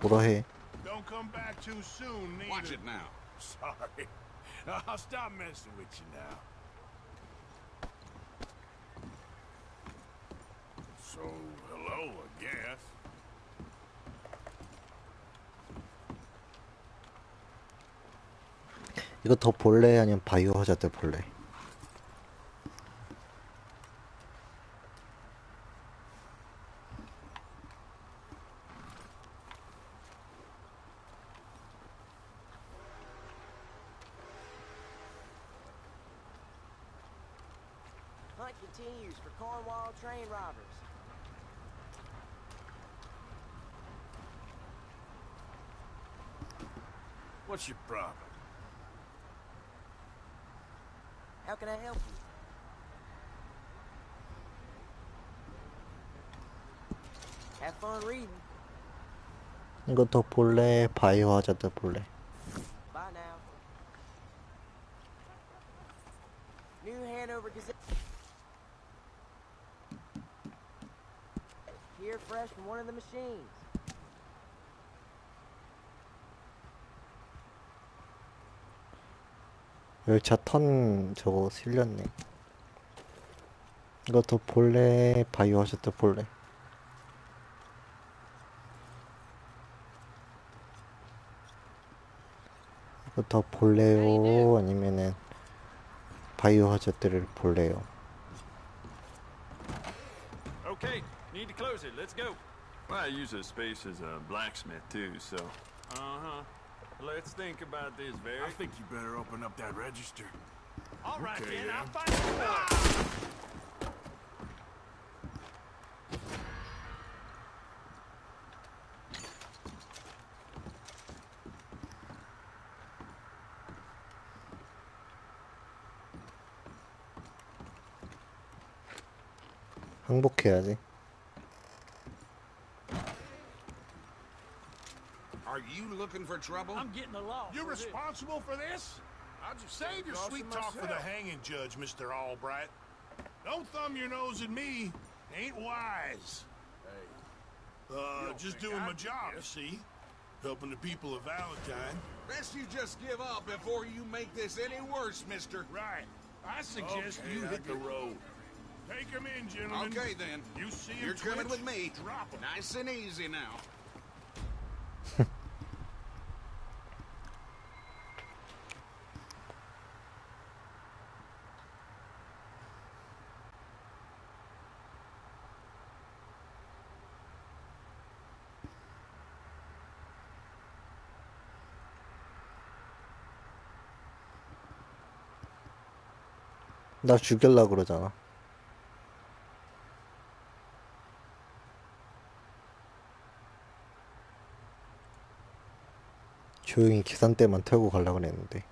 뭐라 해? Don't come back too soon, neither. Watch it now. Sorry. I'll stop messing with you now. So, hello, I guess. 이거 더 볼래? 아니면 바이오 하자드 볼래? Hunt continues for Cornwall train robbers. What's your problem? How can I help you? Have fun reading. 이거 더 볼래? 바이오 하자드 볼래? Bye now. New Hanover Gazette. Here fresh from one of the machines. 열차 턴 저거 실렸네. 이거 더 볼래? 바이오 하자드 볼래? 이거 더 볼래요? 아니면은 바이오 하자드를 볼래요? Okay, need to close it. Let's go. Well, I use this space as a blacksmith too, so. Let's think about this, Barry. I think you better open up that register. All right, Okay, then, then. I'll find you. 항복해야지. Are you looking for trouble? I'm getting the law. You're responsible for this? I just Save your sweet talk for the hanging judge, Mr. Albright. Don't thumb your nose at me. Ain't wise. Hey. Just doing my job, you see? Helping the people of Valentine. Best you just give up before you make this any worse, mister. Right. I suggest Okay, you I hit the get it. road. Take him in, gentlemen. Okay, then. You see him You're coming twitch? with me. Drop him. Nice and easy now. 나 죽일라 그러잖아. 조용히 계산대만 털고 가려고 그랬는데.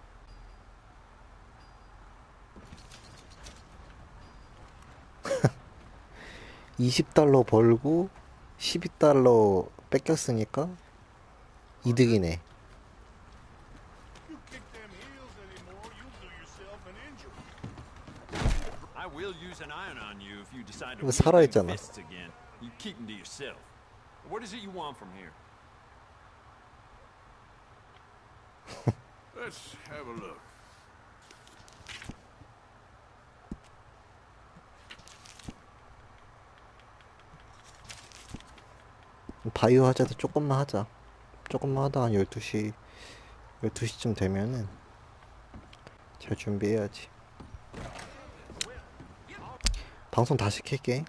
$20 벌고 $12 뺏겼으니까 이득이네. You kick will use an iron on you if you decide to 이거 살아있잖아. fists again. You keep them to yourself. What is it you want from here? Let's have a look. 바이오 하자도 조금만 하자. 조금만 하다 한 12시쯤 되면은 잘 준비해야지. 방송 다시 켤게.